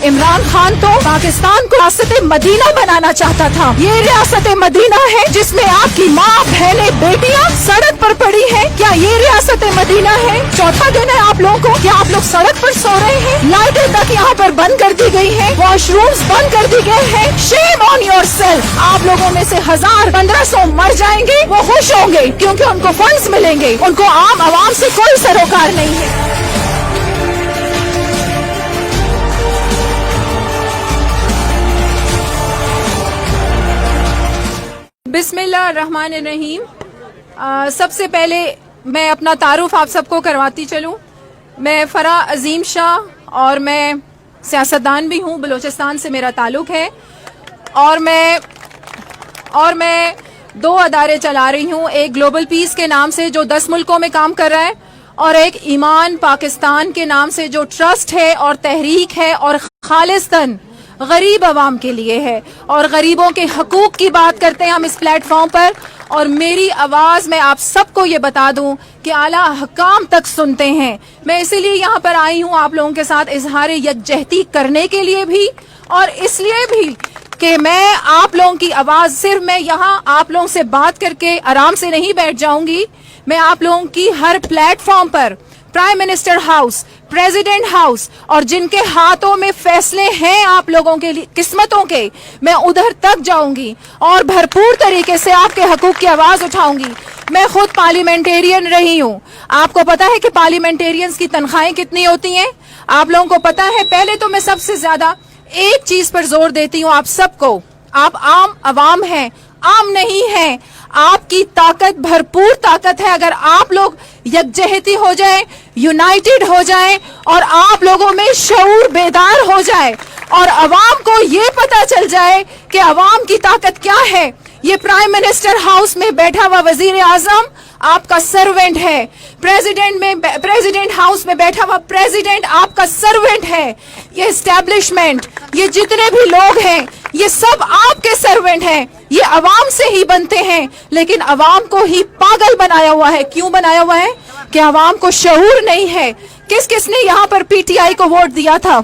इमरान खान तो पाकिस्तान को रियासत मदीना बनाना चाहता था। ये रियासत मदीना है जिसमें आपकी माँ, बहनें, बेटियाँ सड़क पर पड़ी हैं। क्या ये रियासत मदीना है? चौथा दिन है आप लोगों को। क्या आप लोग सड़क पर सो रहे हैं? लाइटें तक यहाँ पर बंद कर दी गई हैं, वॉशरूम्स बंद कर दी गए हैं। Shame on yourself. आप लोगों में से 1000-1500 मर जाएंगे, वो खुश होंगे क्योंकि उनको फंड्स मिलेंगे। उनको आम आवाम से कोई सरोकार नहीं है। बिस्मिल्लाहिर्रहमानिर्रहीम। सबसे पहले मैं अपना तारुफ आप सबको करवाती चलूँ। मैं फरा अजीम शाह और मैं सियासतदान भी हूँ, बलूचिस्तान से मेरा ताल्लुक़ है और मैं 2 अदारे चला रही हूँ। एक ग्लोबल पीस के नाम से जो 10 मुल्कों में काम कर रहा है और एक ईमान पाकिस्तान के नाम से जो ट्रस्ट है और तहरीक है और खालिस्तन गरीब आवाम के लिए है और गरीबों के हकूक की बात करते हैं हम इस प्लेटफॉर्म पर। और मेरी आवाज़ मैं आप सबको ये बता दूं कि आला हकाम तक सुनते हैं। मैं इसीलिए यहाँ पर आई हूँ आप लोगों के साथ इजहार यकजहती करने के लिए भी और इसलिए भी कि मैं आप लोगों की आवाज़ सिर्फ मैं यहाँ आप लोगों से बात करके आराम से नहीं बैठ जाऊंगी। मैं आप लोगों की हर प्लेटफॉर्म पर prime minister house, president house और जिनके हाथों में फैसले हैं आप लोगों के लिए किस्मतों के, मैं उधर तक जाऊंगी और भरपूर तरीके से आपके हकूक की आवाज उठाऊंगी। मैं खुद पार्लियामेंटेरियन रही हूं। आपको पता है कि पार्लियामेंटेरियंस की तनख्वाहें कितनी होती हैं? आप लोगों को पता है? पहले तो मैं सबसे ज्यादा एक चीज पर जोर देती हूँ आप सबको, आप आम अवाम हैं, आम नहीं है। आपकी ताकत भरपूर ताकत है अगर आप लोग यकजहती हो जाए, यूनाइटेड हो जाए और आप लोगों में शऊर बेदार हो जाए और अवाम को ये पता चल जाए कि अवाम की ताकत क्या है। ये प्राइम मिनिस्टर हाउस में बैठा हुआ वजीर आजम आपका सर्वेंट है, प्रेसिडेंट हाउस में बैठा हुआ प्रेसिडेंट आपका सर्वेंट है। ये एस्टैब्लिशमेंट, ये जितने भी लोग हैं, ये सब आपके सर्वेंट हैं। ये अवाम से ही बनते हैं लेकिन अवाम को ही पागल बनाया हुआ है। क्यों बनाया हुआ है? कि अवाम को शऊर नहीं है। किसने यहाँ पर पीटीआई को वोट दिया था?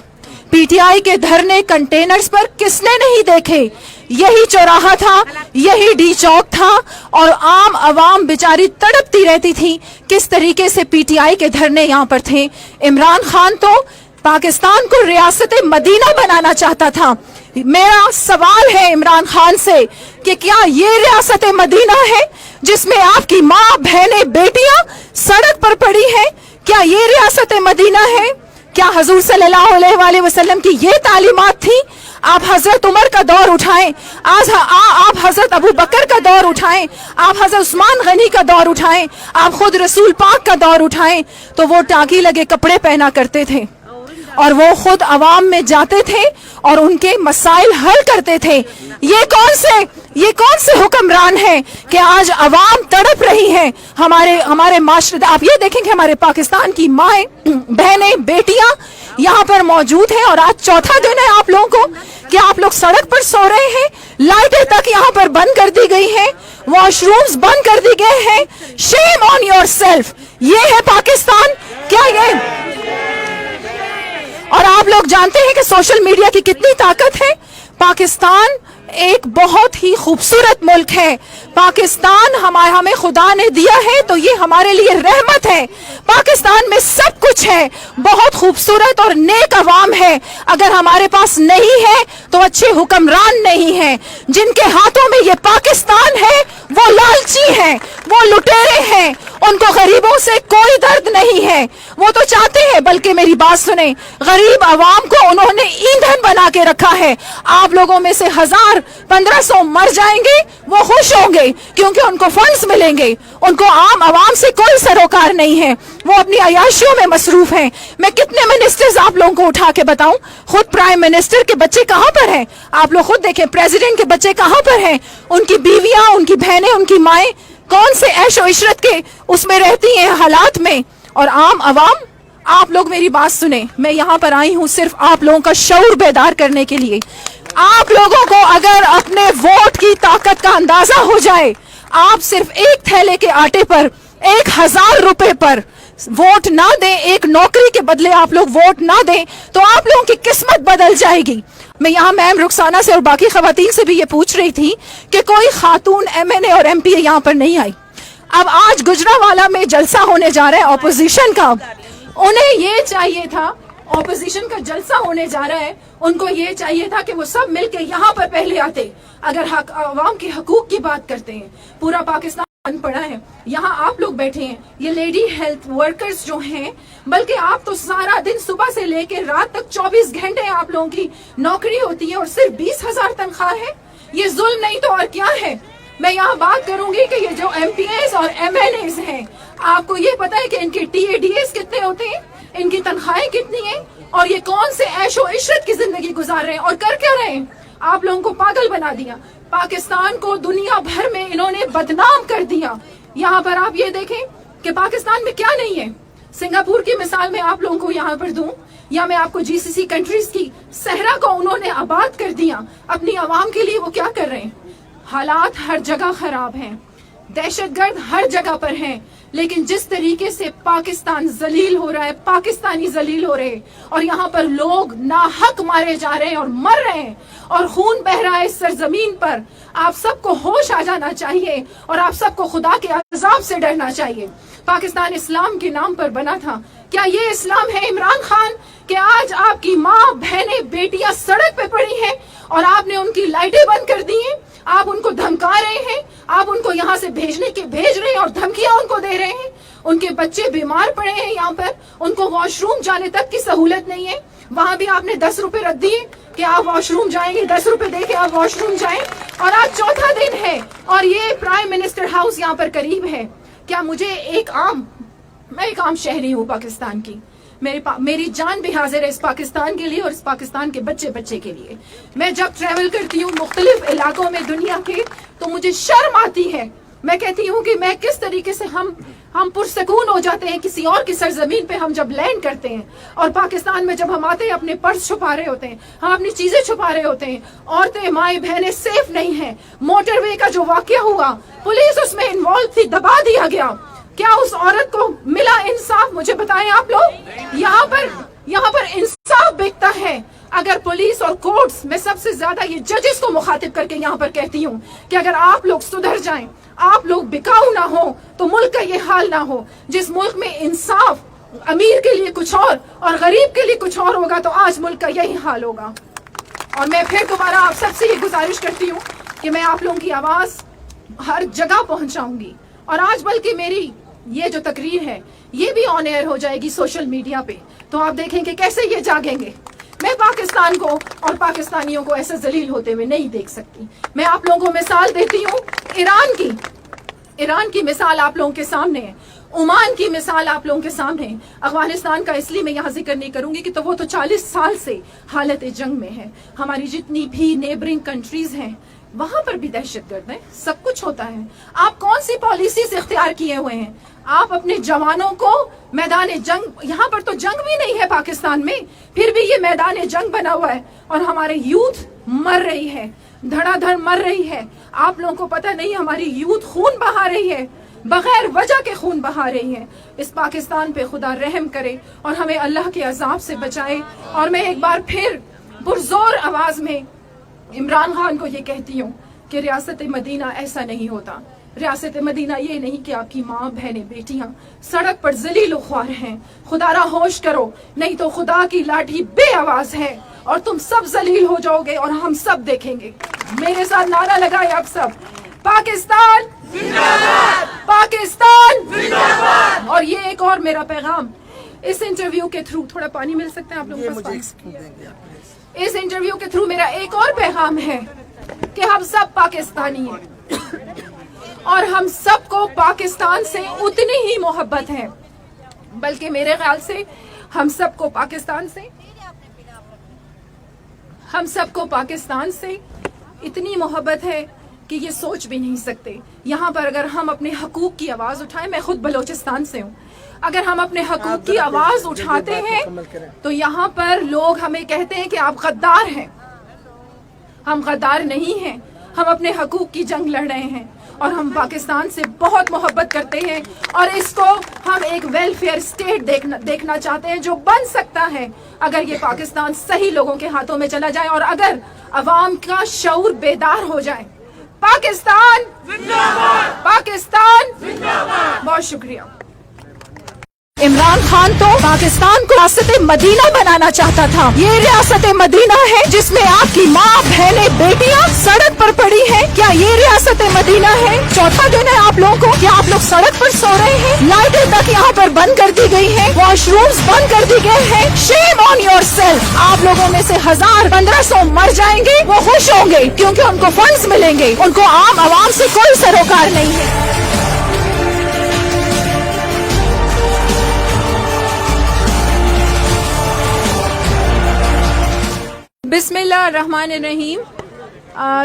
पीटीआई के धरने कंटेनर्स पर किसने नहीं देखे? यही चौराहा था, यही डी चौक था और आम अवाम बेचारी तड़पती रहती थी। किस तरीके से पीटीआई के धरने यहाँ पर थे। इमरान खान तो पाकिस्तान को रियासत मदीना बनाना चाहता था। मेरा सवाल है इमरान खान से कि क्या ये रियासत मदीना है जिसमें आपकी माँ, बहनें, बेटियां सड़क पर पड़ी हैं? क्या ये रियासत मदीना है? क्या हुजूर सल्लल्लाहु अलैहि वसल्लम की ये तालीमात थी? आप हजरत उमर का दौर उठाएं, आप हजरत अबू बकर का दौर उठाएं, आप हजरत उस्मान गनी का दौर उठाएं, आप खुद रसूल पाक का दौर उठाएं तो वो टाकी लगे कपड़े पहना करते थे और वो खुद अवाम में जाते थे और उनके मसाइल हल करते थे। ये कौन से हुक्मरान हैं कि आज अवाम तड़प रही है? हमारे माशरे, आप ये देखें कि हमारे पाकिस्तान की माएं, बहनें, बेटियां यहाँ पर मौजूद हैं और आज चौथा दिन है आप लोगों को कि आप लोग सड़क पर सो रहे हैं। लाइटें तक यहाँ पर बंद कर दी गई हैं, वॉशरूम्स बंद कर दिए गए हैं। Shame on yourself. ये है पाकिस्तान क्या ये? और आप लोग जानते हैं कि सोशल मीडिया की कितनी ताकत है। पाकिस्तान एक बहुत ही खूबसूरत मुल्क है। पाकिस्तान हमें खुदा ने दिया है तो ये हमारे लिए रहमत है। पाकिस्तान में सब कुछ है, बहुत खूबसूरत और नेक अवाम है। अगर हमारे पास नहीं है तो अच्छे हुक्मरान नहीं है। जिनके हाथों में ये पाकिस्तान है वो लालची हैं, वो लुटेरे हैं, उनको गरीबों से कोई दर्द नहीं है। वो तो चाहते हैं, बल्कि मेरी बात सुने, गरीब आवाम को उन्होंने ईंधन बना के रखा है। आप लोगों में से 1000-1500 मर जाएंगे, वो खुश होंगे क्योंकि उनको फंड्स मिलेंगे। उनको आम आवाम से कोई सरोकार नहीं है, वो अपनी अयाशियों में मसरूफ हैं। मैं कितने मिनिस्टर्स आप लोगों को उठा के बताऊं? खुद प्राइम मिनिस्टर के बच्चे कहां पर हैं? आप लोग खुद देखें, प्रेसिडेंट के बच्चे कहां पर हैं? उनकी बीवियां, उनकी बहनें, उनकी माएं कौन से ऐशो इशरत के उसमें रहती हैं हालात में। और आम अवाम, आप लोग मेरी बात सुने, मैं यहाँ पर आई हूँ सिर्फ आप लोगों का शऊर बेदार करने के लिए। आप लोगों को अगर अपने वोट की ताकत का अंदाजा हो जाए, आप सिर्फ एक थैले के आटे पर 1000 रुपए पर वोट ना दें, एक नौकरी के बदले आप लोग वोट ना दें, तो आप लोगों की किस्मत बदल जाएगी। मैं यहाँ मैम रुखसाना से और बाकी खवातीन से भी ये पूछ रही थी कि कोई खातून MNA और MP यहाँ पर नहीं आई। अब आज गुजरावाला में जलसा होने जा रहा है ऑपोजिशन का, उन्हें ये चाहिए था, ऑपोजिशन का जलसा होने जा रहा है, उनको ये चाहिए था कि वो सब मिलके यहाँ पर पहले आते। अगर अवाम के हकूक की बात करते हैं, पूरा पाकिस्तान पड़ा है, यहाँ आप लोग बैठे हैं, ये लेडी हेल्थ वर्कर्स जो हैं, बल्कि आप तो सारा दिन सुबह से लेकर रात तक 24 घंटे आप लोगों की नौकरी होती है और सिर्फ 20,000 तनख्वाह है। ये जुल्म नहीं तो और क्या है। मैं यहाँ बात करूंगी कि ये जो MPAs और MNAs हैं, आपको ये पता है कि इनके TADS कितने होते हैं, इनकी तनख्वाहें कितनी हैं, और ये कौन से ऐशो इशरत की जिंदगी गुजार रहे हैं और कर क्या रहे हैं। आप लोगों को पागल बना दिया, पाकिस्तान को दुनिया भर में इन्होंने बदनाम कर दिया। यहाँ पर आप ये देखें कि पाकिस्तान में क्या नहीं है। सिंगापुर की मिसाल मैं आप लोगों को यहाँ पर दूं, या मैं आपको GCC कंट्रीज की सहरा को उन्होंने आबाद कर दिया अपनी आवाम के लिए। वो क्या कर रहे हैं, हालात हर जगह खराब हैं, दहशतगर्द हर जगह पर हैं, लेकिन जिस तरीके से पाकिस्तान जलील हो रहा है, पाकिस्तानी जलील हो रहे हैं, और यहाँ पर लोग नाहक मारे जा रहे हैं और मर रहे हैं और खून बह रहा है इस सरजमीन पर, आप सबको होश आ जाना चाहिए और आप सबको खुदा के अजाब से डरना चाहिए। पाकिस्तान इस्लाम के नाम पर बना था, क्या ये इस्लाम है इमरान खान कि आज आपकी माँ बहनें बेटियां सड़क पे पड़ी हैं और आपने उनकी लाइटें बंद कर दी हैं, आप उनको धमका रहे हैं, आप उनको यहाँ से भेज रहे हैं और धमकियां उनको दे रहे हैं। उनके बच्चे बीमार पड़े हैं, यहाँ पर उनको वॉशरूम जाने तक की सहूलत नहीं है, वहां भी आपने 10 रुपए रख दिए कि आप वॉशरूम जाएंगे, 10 रुपए दे के आप वॉशरूम जाएं। और आज चौथा दिन है और ये प्राइम मिनिस्टर हाउस यहाँ पर करीब है। क्या मुझे मैं एक आम शहरी हूँ पाकिस्तान की, मेरी जान भी हाजिर है इस पाकिस्तान के लिए और इस पाकिस्तान के बच्चे के लिए। मैं जब ट्रैवल करती हूँ मुख्तलिफ इलाकों में दुनिया के, तो मुझे शर्म आती है। मैं कहती हूँ कि मैं किस तरीके से हम पुरसकून हो जाते हैं किसी और की सरजमीन पे हम जब लैंड करते हैं, और पाकिस्तान में जब हम आते हैं अपने पर्स छुपा रहे होते हैं, हम अपनी चीजें छुपा रहे होते हैं, औरतें माएँ बहनें सेफ नहीं हैं। मोटरवे का जो वाकया हुआ, पुलिस उसमें इन्वॉल्व थी, दबा दिया गया, क्या उस औरत को मिला इंसाफ? मुझे बताएं आप लोग। यहाँ पर इंसाफ बिकता है। अगर पुलिस और कोर्ट्स, मैं सबसे ज्यादा ये जजेस को मुखातिब करके यहाँ पर कहती हूँ कि अगर आप लोग सुधर जाएं, आप लोग बिकाऊ ना हो, तो मुल्क का ये हाल ना हो। जिस मुल्क में इंसाफ अमीर के लिए कुछ और गरीब के लिए कुछ और होगा, तो आज मुल्क का यही हाल होगा। और मैं फिर दोबारा आप सबसे ये गुजारिश करती हूँ कि मैं आप लोगों की आवाज हर जगह पहुंचाऊंगी, और आज बल्कि मेरी ये जो तकरीर है ये भी ऑन एयर हो जाएगी सोशल मीडिया पे, तो आप देखेंगे कैसे ये जागेंगे। मैं पाकिस्तान को और पाकिस्तानियों को ऐसे जलील होते हुए नहीं देख सकती। मैं आप लोगों को मिसाल देती हूँ ईरान की मिसाल आप लोगों के सामने है, ओमान की मिसाल आप लोगों के सामने है। अफगानिस्तान का इसलिए मैं यहाँ जिक्र नहीं करूंगी कि तो वो तो 40 साल से हालत जंग में है। हमारी जितनी भी नेबरिंग कंट्रीज हैं वहां पर भी दहशतगर्द है, सब कुछ होता है। आप कौन सी पॉलिसी से इख्तियार किए हुए हैं? आप अपने जवानों को मैदान जंग, यहाँ पर तो जंग भी नहीं है पाकिस्तान में, फिर भी ये मैदान जंग बना हुआ है और हमारे यूथ मर रही है, धड़ाधड़ मर रही है। आप लोगों को पता नहीं हमारी यूथ खून बहा रही है, बगैर वजह के खून बहा रही है। इस पाकिस्तान पे खुदा रहम करे और हमें अल्लाह के अजाब से बचाए। और मैं एक बार फिर पुरजोर आवाज में इमरान खान को ये कहती हूँ कि रियासत मदीना ऐसा नहीं होता। रियासत मदीना ये नहीं कि आपकी माँ बहनें बेटियां सड़क पर जलील ख्वार हैं। खुदारा होश करो, नहीं तो खुदा की लाठी बेआवाज है और तुम सब जलील हो जाओगे और हम सब देखेंगे। मेरे साथ नारा लगाए आप सब, पाकिस्तान जिंदाबाद, पाकिस्तान जिंदाबाद। और ये एक और मेरा पैगाम इस इंटरव्यू के थ्रू, थोड़ा पानी मिल सकते हैं आप लोगों को? इस इंटरव्यू के थ्रू मेरा एक और पैगाम है कि हम सब पाकिस्तानी हैं और हम सबको पाकिस्तान से उतनी ही मोहब्बत है, बल्कि मेरे ख्याल से हम सबको पाकिस्तान से इतनी मोहब्बत है कि ये सोच भी नहीं सकते। यहाँ पर अगर हम अपने हकूक की आवाज उठाएं, मैं खुद बलोचिस्तान से हूँ, अगर हम अपने हकूक की आवाज उठाते हैं तो यहाँ पर लोग हमें कहते हैं कि आप गद्दार हैं। हम गद्दार नहीं हैं, हम अपने हकूक की जंग लड़ रहे हैं اور ہم پاکستان سے بہت محبت کرتے ہیں اور اس کو ہم ایک ویلفیئر اسٹیٹ دیکھنا چاہتے ہیں جو بن سکتا ہے اگر یہ پاکستان صحیح لوگوں کے ہاتھوں میں چلا جائے اور اگر عوام کا شعور بیدار ہو جائے. پاکستان زندہ باد! پاکستان زندہ باد! بہت شکریہ. عمران خان تو پاکستان کو ریاست مدینہ بنانا چاہتا تھا. یہ ریاست مدینہ ہے جس میں آپ کی ماں بہنیں بیٹیاں سڑک پر پڑی ہیں. کیا یہ ریاست مدینہ ہے؟ چوتھا دن ہے آپ لوگوں کو. کیا آپ لوگ سڑک پر سو رہے ہیں؟ لائٹیں تک یہاں پر بند کر دی گئی ہیں, واش رومز بند کر دی گئے ہیں. شیم آن یور سیلف. آپ لوگوں میں سے 1000-1500 مر جائیں گے, وہ خوش ہوں گے کیونکہ ان کو فنڈز ملیں گے. ان کو عام عوام سے کوئی سروکار نہیں ہے. بسم اللہ الرحمن الرحیم.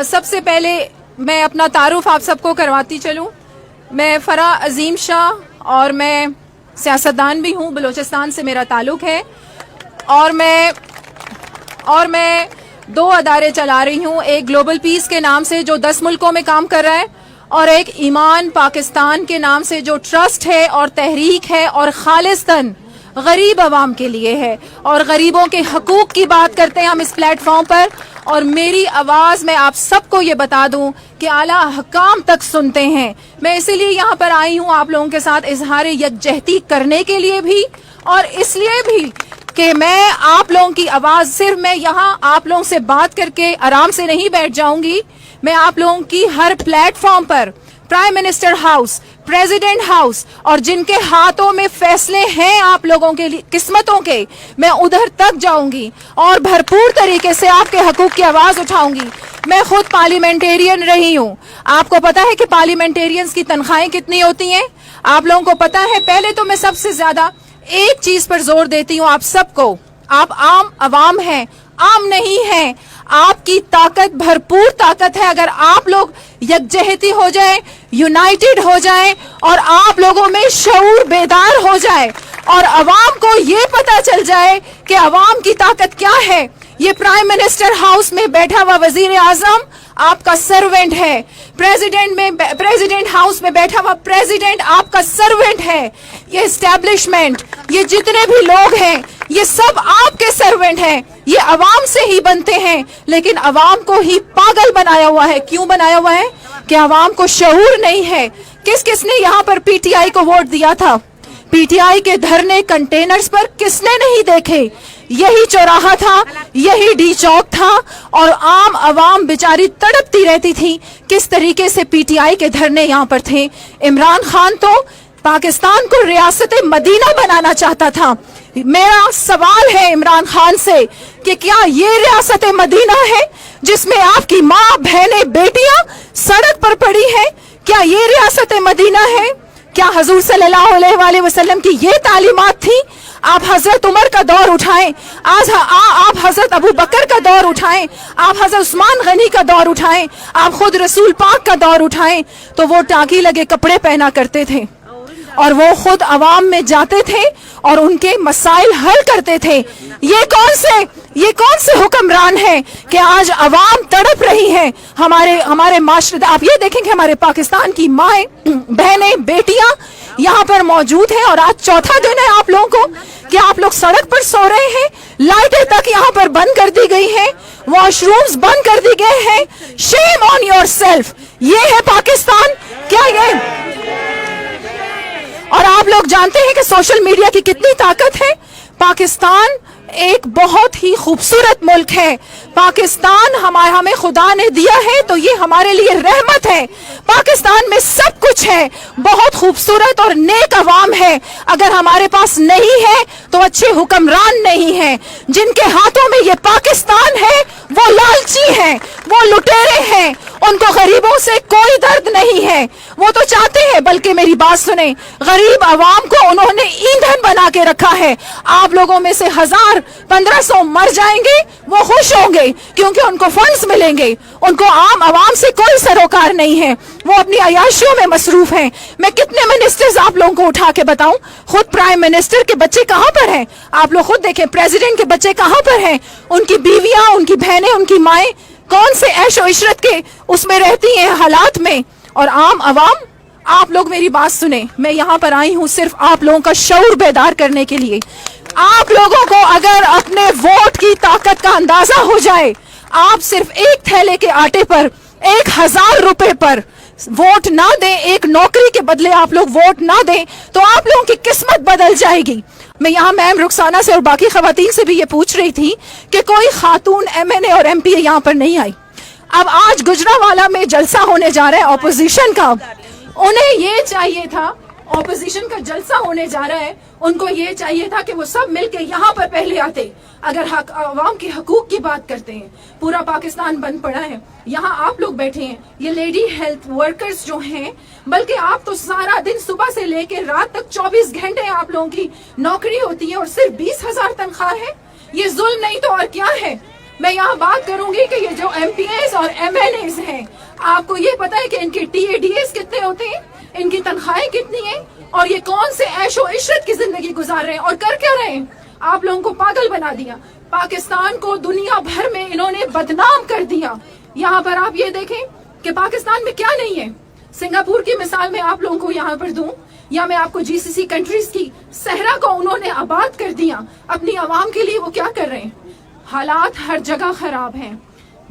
سب سے پہلے میں اپنا تعارف آپ سب کو کرواتی چلوں. میں فرح عظیم شاہ اور میں سیاستدان بھی ہوں. بلوچستان سے میرا تعلق ہے اور میں 2 ادارے چلا رہی ہوں. ایک گلوبل پیس کے نام سے جو 10 ملکوں میں کام کر رہا ہے اور ایک ایمان پاکستان کے نام سے جو ٹرسٹ ہے اور تحریک ہے اور خالصتاً غریب عوام کے لیے ہے اور غریبوں کے حقوق کی بات کرتے ہیں ہم اس پلیٹ فارم پر. اور میری آواز میں آپ سب کو یہ بتا دوں کہ اعلیٰ حکام تک سنتے ہیں. میں اسی لیے یہاں پر آئی ہوں آپ لوگوں کے ساتھ اظہار یکجہتی کرنے کے لیے بھی اور اس لیے بھی کہ میں آپ لوگوں کی آواز صرف میں یہاں آپ لوگوں سے بات کر کے آرام سے نہیں بیٹھ جاؤں گی. میں آپ لوگوں کی ہر پلیٹ فارم پر prime minister house, president house اور جن کے ہاتھوں میں فیصلے ہیں آپ لوگوں کے قسمتوں کے, میں ادھر تک جاؤں گی اور بھرپور طریقے سے آپ کے حقوق کی آواز اٹھاؤں گی. میں خود پارلیمنٹیرین رہی ہوں. آپ کو پتا ہے کہ پارلیمنٹیرینز کی تنخواہیں کتنی ہوتی ہیں؟ آپ لوگوں کو پتا ہے. پہلے تو میں سب سے زیادہ ایک چیز پر زور دیتی ہوں آپ سب کو. آپ عام عوام ہیں, عام نہیں ہیں. آپ کی طاقت بھرپور طاقت ہے اگر آپ لوگ یکجہتی ہو جائیں, یونائٹڈ ہو جائیں اور آپ لوگوں میں شعور بیدار ہو جائے اور عوام کو یہ پتا چل جائے کہ عوام کی طاقت کیا ہے. یہ پرائم منسٹر ہاؤس میں بیٹھا ہوا وزیر اعظم آپ کا سرونٹ ہے. پریزیڈنٹ ہاؤس میں بیٹھا ہوا پریزیڈنٹ آپ کا سرونٹ ہے. یہ اسٹیبلشمنٹ, یہ جتنے بھی لوگ ہیں, یہ سب آپ کے سرونٹ ہیں. یہ عوام سے ہی بنتے ہیں لیکن عوام کو ہی پاگل بنایا ہوا ہے. کیوں بنایا ہوا ہے؟ کہ عوام کو شعور نہیں ہے. کس نے یہاں پر پی ٹی آئی کو ووٹ دیا تھا؟ پی ٹی آئی کے دھرنے کنٹینرز پر کس نے نہیں دیکھے؟ یہی چوراہا تھا, یہی ڈی چوک تھا اور عام عوام بیچاری تڑپتی رہتی تھی. کس طریقے سے پی ٹی آئی کے دھرنے یہاں پر تھے. عمران خان تو پاکستان کو ریاست مدینہ بنانا چاہتا تھا. میرا سوال ہے عمران خان سے کہ کیا یہ ریاست مدینہ ہے جس میں آپ کی ماں بہنیں بیٹیاں سڑک پر پڑی ہیں؟ کیا یہ ریاست مدینہ ہے؟ کیا حضور صلی اللہ علیہ وآلہ وسلم کی یہ تعلیمات تھی؟ آپ حضرت عمر کا دور اٹھائیں, آپ حضرت ابو بکر کا دور اٹھائیں, آپ حضرت عثمان غنی کا دور اٹھائیں, آپ خود رسول پاک کا دور اٹھائیں تو وہ ٹاکی لگے کپڑے پہنا کرتے تھے اور وہ خود عوام میں جاتے تھے اور ان کے مسائل حل کرتے تھے. یہ کون سے حکمران ہیں کہ آج عوام تڑپ رہی ہے ہمارے معاشرے. آپ یہ دیکھیں کہ ہمارے پاکستان کی مائیں بہنیں بیٹیاں یہاں پر موجود ہیں اور آج چوتھا دن ہے آپ لوگوں کو کہ آپ لوگ سڑک پر سو رہے ہیں. لائٹیں تک یہاں پر بند کر دی گئی ہیں, واش رومز بند کر دی گئے ہیں. شیم آن یور سیلف. یہ ہے پاکستان کیا یہ؟ اور آپ لوگ جانتے ہیں کہ سوشل میڈیا کی کتنی طاقت ہے. پاکستان ایک بہت ہی خوبصورت ملک ہے. پاکستان ہمیں خدا نے دیا ہے تو یہ ہمارے لیے رحمت ہے. پاکستان میں سب کچھ ہے, بہت خوبصورت اور نیک عوام ہے. اگر ہمارے پاس نہیں ہے تو اچھے حکمران نہیں ہیں. جن کے ہاتھوں میں یہ پاکستان ہے وہ لالچی ہیں, وہ لٹیرے ہیں, ان کو غریبوں سے کوئی درد نہیں ہے. وہ تو چاہتے ہیں, بلکہ میری بات سنیں, غریب عوام کو انہوں نے ایندھن بنا کے رکھا ہے. آپ لوگوں میں سے 1000-1500 مر جائیں گے, وہ خوش ہوں گے کیونکہ ان کو فنڈز ملیں گے. ان کو عام عوام سے کوئی سروکار نہیں ہے, وہ اپنی عیاشیوں میں مصروف ہیں. میں کتنے منسٹرز آپ لوگوں کو اٹھا کے بتاؤں. خود پرائم منسٹر کے بچے کہاں پر ہیں؟ آپ لوگ خود دیکھیں. پریزیڈنٹ کے بچے کہاں پر ہیں؟ ان کی بیویاں, ان کی بہنیں, ان کی مائیں کون سے عیش و عشرت کے اس میں رہتی ہیں حالات میں. اور عام عوام آپ لوگ میری بات سنیں. میں یہاں پر آئی ہوں صرف آپ لوگوں کا شعور بیدار کرنے کے لیے. آپ لوگوں کو اگر اپنے ووٹ کی طاقت کا اندازہ ہو جائے, آپ صرف ایک تھیلے کے آٹے پر 1000 روپے پر ووٹ نہ دیں, ایک نوکری کے بدلے آپ لوگ ووٹ نہ دیں, تو آپ لوگوں کی قسمت بدل جائے گی. میں یہاں میم رخسانہ سے اور باقی خواتین سے بھی یہ پوچھ رہی تھی کہ کوئی خاتون MNA اور MP یہاں پر نہیں آئی. اب آج گجرانوالہ میں جلسہ ہونے جا رہا ہے اپوزیشن کا, انہیں یہ چاہیے تھا, اپوزیشن کا جلسہ ہونے جا رہا ہے, ان کو یہ چاہیے تھا کہ وہ سب مل کے یہاں پر پہلے آتے. اگر عوام کے حقوق کی بات کرتے ہیں, پورا پاکستان بند پڑا ہے, یہاں آپ لوگ بیٹھے ہیں, یہ لیڈی ہیلتھ ورکرز جو ہیں, بلکہ آپ تو سارا دن صبح سے لے کے رات تک 24 گھنٹے آپ لوگوں کی نوکری ہوتی ہے اور صرف 20,000 تنخواہ ہے. یہ ظلم نہیں تو اور کیا ہے؟ میں یہاں بات کروں گی کہ یہ جو MPAs اور MNAs ہیں, آپ کو یہ پتا ہے کہ ان کے TADAs کتنے ہوتے ہیں, ان کی تنخواہیں کتنی ہیں, اور یہ کون سے عیش و عشرت کی زندگی گزار رہے ہیں اور کر کیا رہے ہیں؟ آپ لوگوں کو پاگل بنا دیا, پاکستان کو دنیا بھر میں انہوں نے بدنام کر دیا. یہاں پر آپ یہ دیکھیں کہ پاکستان میں کیا نہیں ہے. سنگاپور کی مثال میں آپ لوگوں کو یہاں پر دوں, یا میں آپ کو GCC کنٹریز کی صحرا کو انہوں نے آباد کر دیا اپنی عوام کے لیے. وہ کیا کر رہے ہیں؟ حالات ہر جگہ خراب ہیں,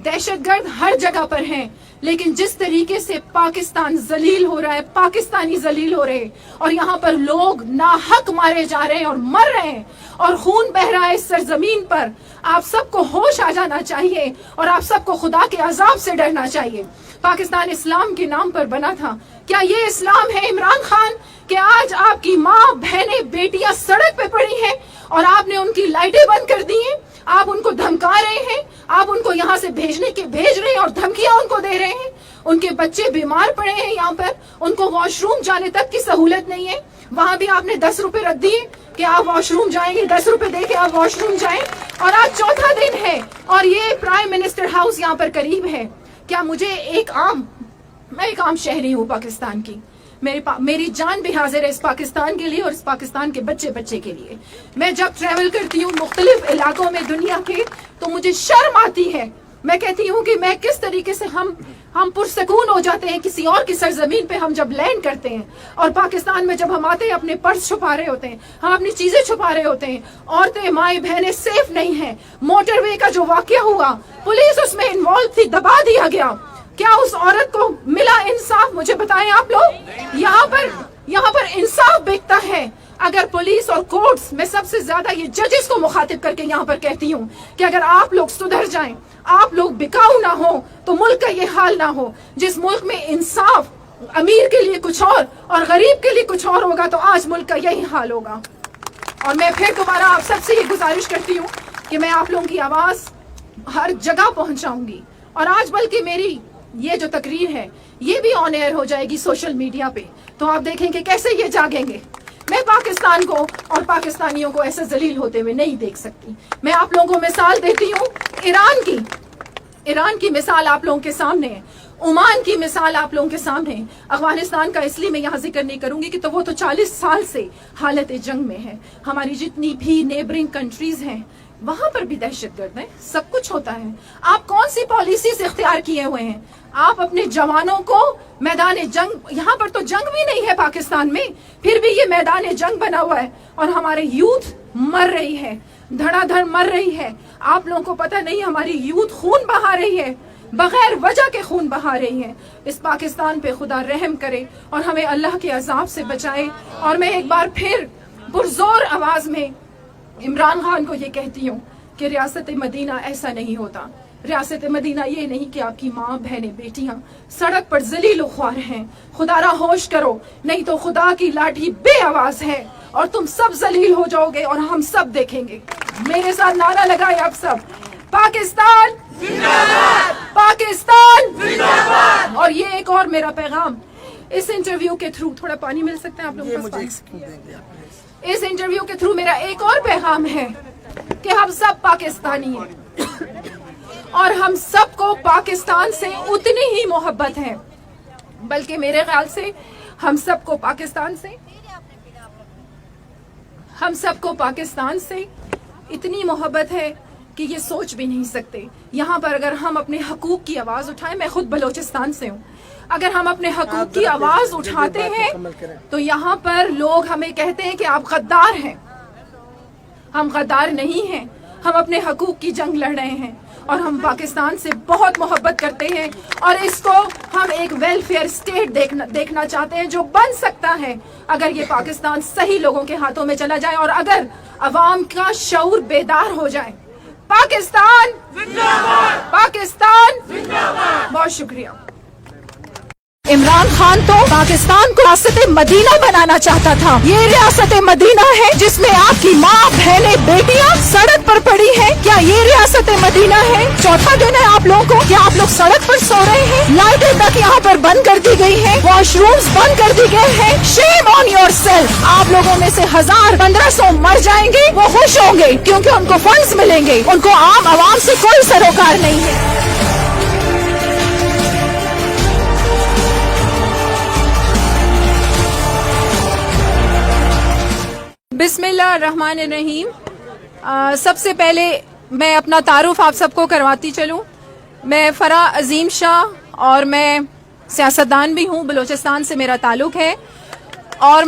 دہشت گرد ہر جگہ پر ہیں, لیکن جس طریقے سے پاکستان ذلیل ہو رہا ہے, پاکستانی ذلیل ہو رہے ہیں, اور یہاں پر لوگ ناحق مارے جا رہے ہیں اور مر رہے ہیں, اور خون بہ رہا ہے اس سرزمین پر, آپ سب کو ہوش آ جانا چاہیے اور آپ سب کو خدا کے عذاب سے ڈرنا چاہیے. پاکستان اسلام کے نام پر بنا تھا. کیا یہ اسلام ہے عمران خان کہ آج آپ کی ماں, بہنیں, بیٹیاں سڑک پہ پڑی ہیں اور آپ نے ان کی لائٹیں بند کر دی ہیں, آپ ان کو دھمکا رہے ہیں, آپ ان کو یہاں سے بھیج رہے ہیں اور دھمکیاں ان کو دے رہے ہیں. ان کے بچے بیمار پڑے ہیں یہاں پر, ان کو واش روم جانے تک کی سہولت نہیں ہے. وہاں بھی آپ نے 10 روپے رکھ دیے کہ آپ واش روم جائیں گے, 10 روپے دے کے آپ واش روم جائیں, اور آج چوتھا دن ہے اور یہ پرائم منسٹر ہاؤس یہاں پر قریب ہے. کیا مجھے میں ایک عام شہری ہوں پاکستان کی, میری جان بھی حاضر ہے اس پاکستان کے لیے اور اس پاکستان کے بچے کے لیے. میں جب ٹریول کرتی ہوں مختلف علاقوں میں دنیا کے, تو مجھے شرم آتی ہے. میں کہتی ہوں کہ میں کس طریقے سے ہم پرسکون ہو جاتے ہیں کسی اور کی سرزمین پہ ہم جب لینڈ کرتے ہیں, اور پاکستان میں جب ہم آتے ہیں اپنے پرس چھپا رہے ہوتے ہیں, ہم اپنی چیزیں چھپا رہے ہوتے ہیں, عورتیں, مائیں, بہنیں سیف نہیں ہیں. موٹر وے کا جو واقعہ ہوا, پولیس اس میں انوالو تھی, دبا دیا گیا. کیا اس عورت کو ملا انصاف؟ مجھے بتائیں آپ لوگ. یہاں پر انصاف بکتا ہے. اگر پولیس اور کورٹس, میں سب سے زیادہ یہ ججز کو مخاطب کر کے یہاں پر کہتی ہوں کہ اگر آپ لوگ سدھر جائیں, آپ لوگ بکاؤ نہ ہو, تو ملک کا یہ حال نہ ہو. جس ملک میں انصاف امیر کے لیے کچھ اور غریب کے لیے کچھ اور ہوگا, تو آج ملک کا یہی حال ہوگا. اور میں پھر دوبارہ آپ سب سے یہ گزارش کرتی ہوں کہ میں آپ لوگوں کی آواز ہر جگہ پہنچاؤں گی. اور آج بلکہ میری یہ جو تقریر ہے یہ بھی آن ایئر ہو جائے گی سوشل میڈیا پہ, تو آپ دیکھیں کہ کیسے یہ جاگیں گے. میں پاکستان کو اور پاکستانیوں کو ایسے ذلیل ہوتے ہوئے نہیں دیکھ سکتی. میں آپ لوگوں کو مثال دیتی ہوں ایران کی مثال آپ لوگوں کے سامنے ہے, عمان کی مثال آپ لوگوں کے سامنے ہے. افغانستان کا اس لیے میں یہاں ذکر نہیں کروں گی کہ وہ تو 40 سال سے حالت جنگ میں ہے. ہماری جتنی بھی نیبرنگ کنٹریز ہیں وہاں پر بھی دہشت گرد ہیں, سب کچھ ہوتا ہے. آپ کون سی پالیسیز اختیار کیے ہوئے ہیں؟ آپ اپنے جوانوں کو میدان جنگ, یہاں پر تو جنگ بھی نہیں ہے پاکستان میں, پھر بھی یہ میدان جنگ بنا ہوا ہے, اور ہمارے یوتھ مر رہی ہے, دھڑا دھڑ مر رہی ہے. آپ لوگوں کو پتہ نہیں ہماری یوتھ خون بہا رہی ہے, بغیر وجہ کے خون بہا رہی ہے. اس پاکستان پہ خدا رحم کرے اور ہمیں اللہ کے عذاب سے بچائے. اور میں ایک بار پھر پرزور آواز میں عمران خان کو یہ کہتی ہوں کہ ریاست مدینہ ایسا نہیں ہوتا. ریاست مدینہ یہ نہیں کہ آپ کی ماں, بہنیں, بیٹیاں سڑک پر ذلیل و خوار ہیں. خدا را ہوش کرو, نہیں تو خدا کی لاٹھی بے آواز ہے اور تم سب ذلیل ہو جاؤ گے اور ہم سب دیکھیں گے. میرے ساتھ نعرہ لگائے آپ سب, پاکستان زندہ باد, پاکستان زندہ باد. اور یہ ایک اور میرا پیغام اس انٹرویو کے تھرو, تھوڑا پانی مل سکتے ہیں آپ لوگوں کو؟ اس انٹرویو کے تھرو میرا ایک اور پیغام ہے کہ ہم سب پاکستانی ہیں اور ہم سب کو پاکستان سے اتنی ہی محبت ہے, بلکہ میرے خیال سے ہم سب کو پاکستان سے اتنی محبت ہے کہ یہ سوچ بھی نہیں سکتے. یہاں پر اگر ہم اپنے حقوق کی آواز اٹھائیں, میں خود بلوچستان سے ہوں, اگر ہم اپنے حقوق کی آواز اٹھاتے ہیں تو یہاں پر لوگ ہمیں کہتے ہیں کہ آپ غدار ہیں. ہم غدار نہیں ہیں, ہم اپنے حقوق کی جنگ لڑ رہے ہیں اور ہم پاکستان سے بہت محبت کرتے ہیں اور اس کو ہم ایک ویلفیئر اسٹیٹ دیکھنا چاہتے ہیں جو بن سکتا ہے اگر یہ پاکستان صحیح لوگوں کے ہاتھوں میں چلا جائے اور اگر عوام کا شعور بیدار ہو جائے. پاکستان زندہ باد, پاکستان زندہ باد. بہت شکریہ. عمران خان تو پاکستان کو ریاست مدینہ بنانا چاہتا تھا. یہ ریاست مدینہ ہے جس میں آپ کی ماں, بہنیں, بیٹیاں سڑک پر پڑی ہیں. کیا یہ ریاست مدینہ ہے؟ چوتھا دن ہے آپ لوگوں کو. کیا آپ لوگ سڑک پر سو رہے ہیں؟ لائٹیں تک یہاں پر بند کر دی گئی ہیں, واش رومز بند کر دی گئے ہیں. شیم آن یور سیلف. آپ لوگوں میں سے 1000-1500 مر جائیں گے, وہ خوش ہوں گے کیونکہ ان کو فنڈز ملیں گے. ان کو عام عوام سے کوئی سروکار نہیں ہے. بسم اللہ الرحمن الرحیم. سب سے پہلے میں اپنا تعارف آپ سب کو کرواتی چلوں. میں فرح عظیم شاہ اور میں سیاستدان بھی ہوں, بلوچستان سے میرا تعلق ہے اور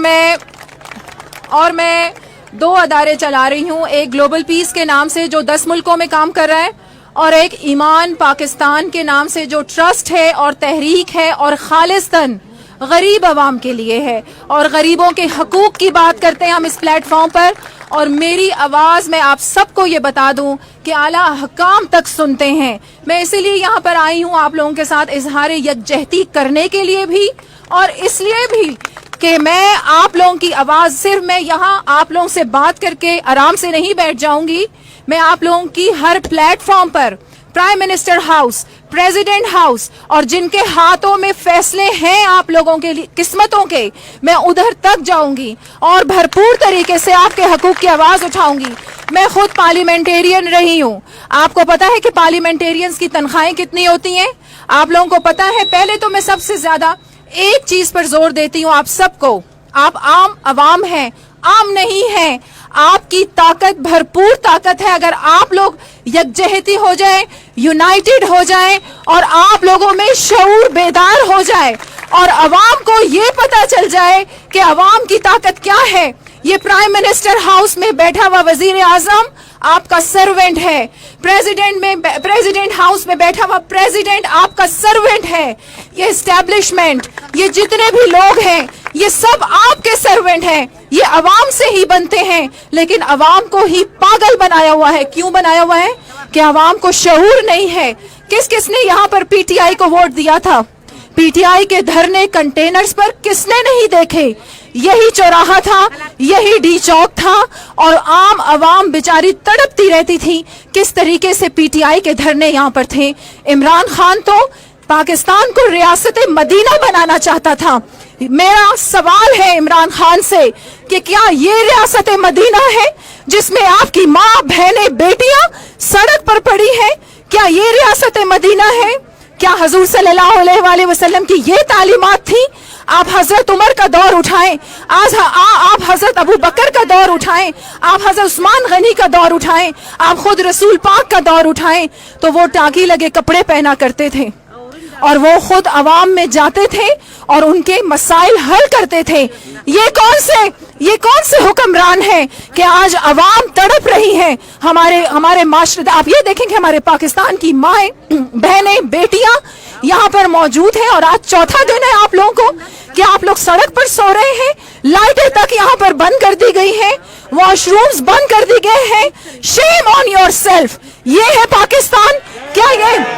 میں 2 ادارے چلا رہی ہوں. ایک گلوبل پیس کے نام سے جو 10 ملکوں میں کام کر رہا ہے اور ایک ایمان پاکستان کے نام سے جو ٹرسٹ ہے اور تحریک ہے اور خالصتاً غریب عوام کے لیے ہے اور غریبوں کے حقوق کی بات کرتے ہیں ہم اس پلیٹ فارم پر. اور میری آواز میں آپ سب کو یہ بتا دوں کہ اعلیٰ حکام تک سنتے ہیں. میں اسی لیے یہاں پر آئی ہوں آپ لوگوں کے ساتھ اظہار یکجہتی کرنے کے لیے بھی اور اس لیے بھی کہ میں آپ لوگوں کی آواز صرف میں یہاں آپ لوگوں سے بات کر کے آرام سے نہیں بیٹھ جاؤں گی. میں آپ لوگوں کی ہر پلیٹ فارم پر prime minister house, president house اور جن کے ہاتھوں میں فیصلے ہیں آپ لوگوں کے قسمتوں کے, میں ادھر تک جاؤں گی اور بھرپور طریقے سے آپ کے حقوق کی آواز اٹھاؤں گی. میں خود پارلیمنٹیرین رہی ہوں. آپ کو پتا ہے کہ پارلیمنٹیرینز کی تنخواہیں کتنی ہوتی ہیں؟ آپ لوگوں کو پتا ہے. پہلے تو میں سب سے زیادہ ایک چیز پر زور دیتی ہوں آپ سب کو, آپ عام عوام ہیں, عام نہیں ہیں. آپ کی طاقت بھرپور طاقت ہے اگر آپ لوگ یکجہتی ہو جائیں, یونائٹڈ ہو جائیں اور آپ لوگوں میں شعور بیدار ہو جائے اور عوام کو یہ پتا چل جائے کہ عوام کی طاقت کیا ہے. یہ پرائم منسٹر ہاؤس میں بیٹھا ہوا وزیر اعظم آپ کا سرونٹ ہے. پریزیڈنٹ ہاؤس میں بیٹھا ہوا پریزیڈنٹ آپ کا سرونٹ ہے. یہ اسٹیبلشمنٹ, یہ جتنے بھی لوگ ہیں, یہ سب آپ کے سرونٹ ہیں. یہ عوام سے ہی بنتے ہیں لیکن عوام کو ہی پاگل بنایا ہوا ہے. کیوں بنایا ہوا ہے؟ کہ عوام کو شعور نہیں ہے. کس نے یہاں پر پی ٹی آئی کو ووٹ دیا تھا؟ پی ٹی آئی کے دھرنے کنٹینرز پر کس نے نہیں دیکھے؟ یہی چوراہا تھا, یہی ڈی چوک تھا اور عام عوام بیچاری تڑپتی رہتی تھی. کس طریقے سے پی ٹی آئی کے دھرنے یہاں پر تھے. عمران خان تو پاکستان کو ریاست مدینہ بنانا چاہتا تھا. میرا سوال ہے عمران خان سے کہ کیا یہ ریاست مدینہ ہے جس میں آپ کی ماں, بہنیں, بیٹیاں سڑک پر پڑی ہیں؟ کیا یہ ریاست مدینہ ہے؟ کیا حضور صلی اللہ علیہ وآلہ وسلم کی یہ تعلیمات تھی؟ آپ حضرت عمر کا دور اٹھائیں, آپ حضرت ابو بکر کا دور اٹھائیں, آپ حضرت عثمان غنی کا دور اٹھائیں, آپ خود رسول پاک کا دور اٹھائیں تو وہ ٹاکی لگے کپڑے پہنا کرتے تھے اور وہ خود عوام میں جاتے تھے اور ان کے مسائل حل کرتے تھے. یہ کون سے حکمران ہیں کہ آج عوام تڑپ رہی ہیں؟ ہمارے معاشرے, آپ یہ دیکھیں کہ ہمارے پاکستان کی مائیں, بہنیں, بیٹیاں یہاں پر موجود ہیں اور آج چوتھا دن ہے آپ لوگوں کو کہ آپ لوگ سڑک پر سو رہے ہیں. لائٹیں تک یہاں پر بند کر دی گئی ہیں, واش رومز بند کر دی گئے ہیں. شیم آن یور سیلف. یہ ہے پاکستان کیا یہ؟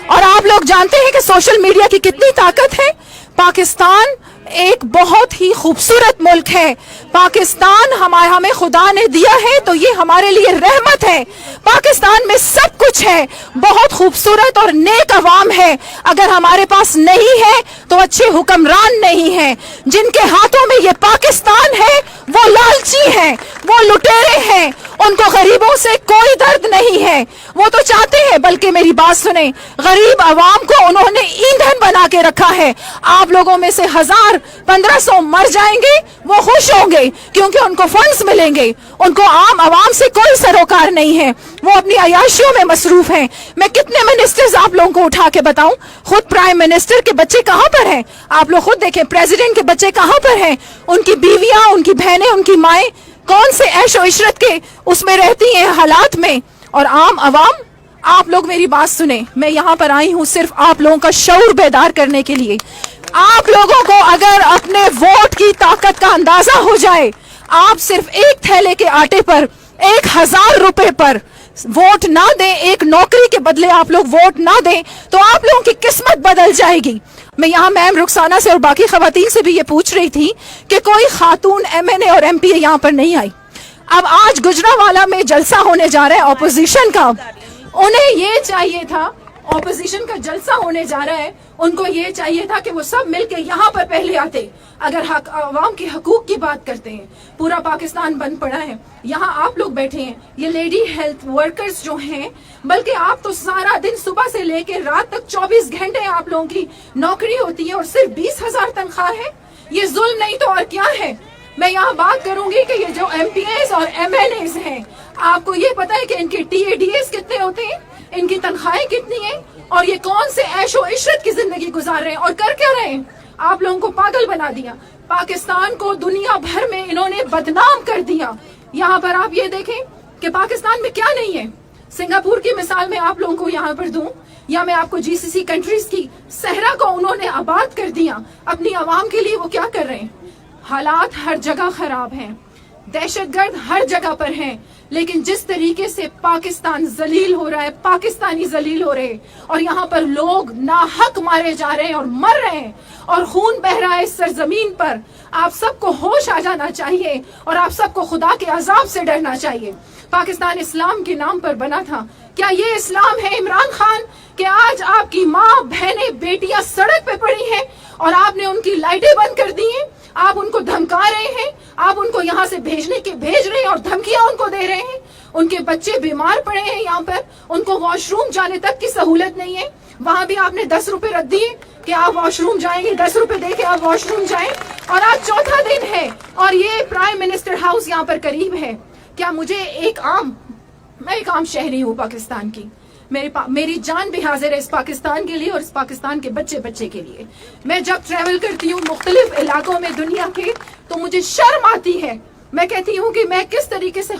اور آپ لوگ جانتے ہیں کہ سوشل میڈیا کی کتنی طاقت ہے. پاکستان ایک بہت ہی خوبصورت ملک ہے. پاکستان ہمیں خدا نے دیا ہے تو یہ ہمارے لیے رحمت ہے. پاکستان میں سب کچھ ہے, بہت خوبصورت اور نیک عوام ہے. اگر ہمارے پاس نہیں ہے تو اچھے حکمران نہیں ہیں. جن کے ہاتھوں میں یہ پاکستان ہے وہ لالچی ہیں, وہ لٹیرے ہیں ان کو غریبوں سے کوئی درد نہیں ہے. وہ تو چاہتے ہیں, بلکہ میری بات سنیں, غریب عوام کو انہوں نے ایندھن بنا کے رکھا ہے. آپ لوگوں میں سے 1000-1500 مر جائیں گے, وہ خوش ہوں گے کیونکہ ان کو فنڈز ملیں گے. ان کو عام عوام سے کوئی سروکار نہیں ہے, وہ اپنی عیاشیوں میں مصروف ہیں. میں کتنے منسٹرز آپ لوگوں کو اٹھا کے بتاؤں, خود پرائم منسٹر کے بچے کہاں پر ہیں, آپ لوگ خود دیکھیں, پریزیڈنٹ کے بچے کہاں پر ہیں, ان کی بیویاں, ان کی بہنیں, ان کی مائیں کون سے عیش و عشرت کے اس میں رہتی ہیں حالات میں. اور عام عوام, آپ لوگ میری بات سنیں, میں یہاں پر آئی ہوں صرف آپ لوگوں کا شعور بیدار کرنے کے لیے. آپ لوگوں کو اگر اپنے ووٹ کی طاقت کا اندازہ ہو جائے, آپ صرف ایک تھیلے کے آٹے پر 1000 روپے پر ووٹ نہ دیں, ایک نوکری کے بدلے آپ لوگ ووٹ نہ دیں, تو آپ لوگوں کی قسمت بدل جائے گی. میں یہاں میم رخسانہ سے اور باقی خواتین سے بھی یہ پوچھ رہی تھی کہ کوئی خاتون MNA اور MP یہاں پر نہیں آئی. اب آج گجرانوالہ میں جلسہ ہونے جا رہا ہے اپوزیشن کا, انہیں یہ چاہیے تھا, اپوزیشن کا جلسہ ہونے جا رہا ہے, ان کو یہ چاہیے تھا کہ وہ سب مل کے یہاں پر پہلے آتے. اگر عوام کے حقوق کی بات کرتے ہیں, پورا پاکستان بند پڑا ہے, یہاں آپ لوگ بیٹھے ہیں, یہ لیڈی ہیلتھ ورکرز جو ہیں, بلکہ آپ تو سارا دن صبح سے لے کے رات تک 24 گھنٹے آپ لوگوں کی نوکری ہوتی ہے اور صرف 20,000 تنخواہ ہے. یہ ظلم نہیں تو اور کیا ہے. میں یہاں بات کروں گی کہ یہ جو MPs اور MNAs ہیں, آپ کو یہ پتا ہے کہ ان کے TADS کتنے ہوتے ہیں, ان کی تنخواہیں کتنی ہیں, اور یہ کون سے عیش و عشرت کی زندگی گزار رہے ہیں اور کر کیا رہے ہیں. آپ لوگوں کو پاگل بنا دیا, پاکستان کو دنیا بھر میں انہوں نے بدنام کر دیا. یہاں پر آپ یہ دیکھیں کہ پاکستان میں کیا نہیں ہے. سنگاپور کی مثال میں آپ لوگوں کو یہاں پر دوں, یا میں آپ کو GCC کنٹریز کی صحرا کو انہوں نے آباد کر دیا. اپنی عوام کے لیے وہ کیا کر رہے ہیں. حالات ہر جگہ خراب ہیں, دہشت گرد ہر جگہ پر ہیں, لیکن جس طریقے سے پاکستان ذلیل ہو رہا ہے, پاکستانی ذلیل ہو رہے ہیں, اور یہاں پر لوگ ناحق مارے جا رہے ہیں اور مر رہے ہیں, اور خون بہ رہا ہے اس سرزمین پر. آپ سب کو ہوش آ جانا چاہیے اور آپ سب کو خدا کے عذاب سے ڈرنا چاہیے. پاکستان اسلام کے نام پر بنا تھا. کیا یہ اسلام ہے عمران خان کہ آج آپ کی ماں, بہنیں, بیٹیاں سڑک پہ پڑی ہیں اور آپ نے ان کی لائٹیں بند کر دی ہیں, آپ ان کو دھمکا رہے ہیں, آپ ان کو یہاں سے بھیج رہے ہیں اور دھمکیاں ان کو دے رہے ہیں. ان کے بچے بیمار پڑے ہیں یہاں پر, ان کو واش روم جانے تک کی سہولت نہیں ہے. وہاں بھی آپ نے 10 روپے رکھ دیے کہ آپ واش روم جائیں گے, 10 روپے دے کے آپ واش روم جائیں, اور آج چوتھا دن ہے اور یہ پرائم منسٹر ہاؤس یہاں پر قریب ہے. کیا مجھے میں ایک عام شہری ہوں پاکستان کی, میری جان بھی حاضر ہے اس پاکستان کے لیے اور اس پاکستان کے بچے کے لیے. میں جب ٹریول کرتی ہوں مختلف علاقوں میں دنیا کے, تو مجھے شرم آتی ہے. میں کہتی ہوں کہ میں کس طریقے سے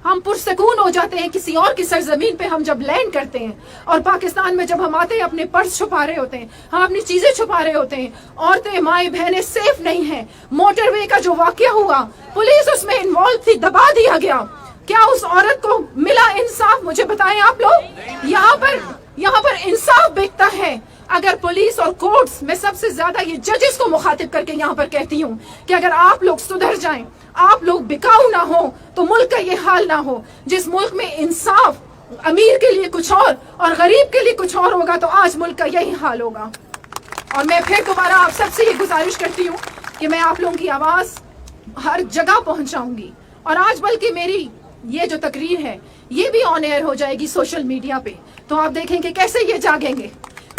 ہم پرسکون ہو جاتے ہیں کسی اور کی سرزمین پہ ہم جب لینڈ کرتے ہیں, اور پاکستان میں جب ہم آتے ہیں اپنے پرس چھپا رہے ہوتے ہیں, ہم اپنی چیزیں چھپا رہے ہوتے ہیں, عورتیں, مائیں, بہنیں سیف نہیں ہیں. موٹر وے کا جو واقعہ ہوا, پولیس اس میں انوالو تھی, دبا دیا گیا. کیا اس عورت کو ملا انصاف؟ مجھے بتائیں آپ لوگ. یہاں پر انصاف بکتا ہے. اگر پولیس اور کورٹس, میں سب سے زیادہ یہ ججز کو مخاطب کر کے یہاں پر کہتی ہوں کہ اگر آپ لوگ سدھر جائیں, آپ لوگ بکاؤ نہ ہو, تو ملک کا یہ حال نہ ہو. جس ملک میں انصاف امیر کے لیے کچھ اور غریب کے لیے کچھ اور ہوگا, تو آج ملک کا یہی حال ہوگا. اور میں پھر دوبارہ آپ سب سے یہ گزارش کرتی ہوں کہ میں آپ لوگوں کی آواز ہر جگہ پہنچاؤں گی. اور آج بلکہ میری یہ جو تقریر ہے یہ بھی آن ایئر ہو جائے گی سوشل میڈیا پہ, تو آپ دیکھیں کہ کیسے یہ جاگیں گے.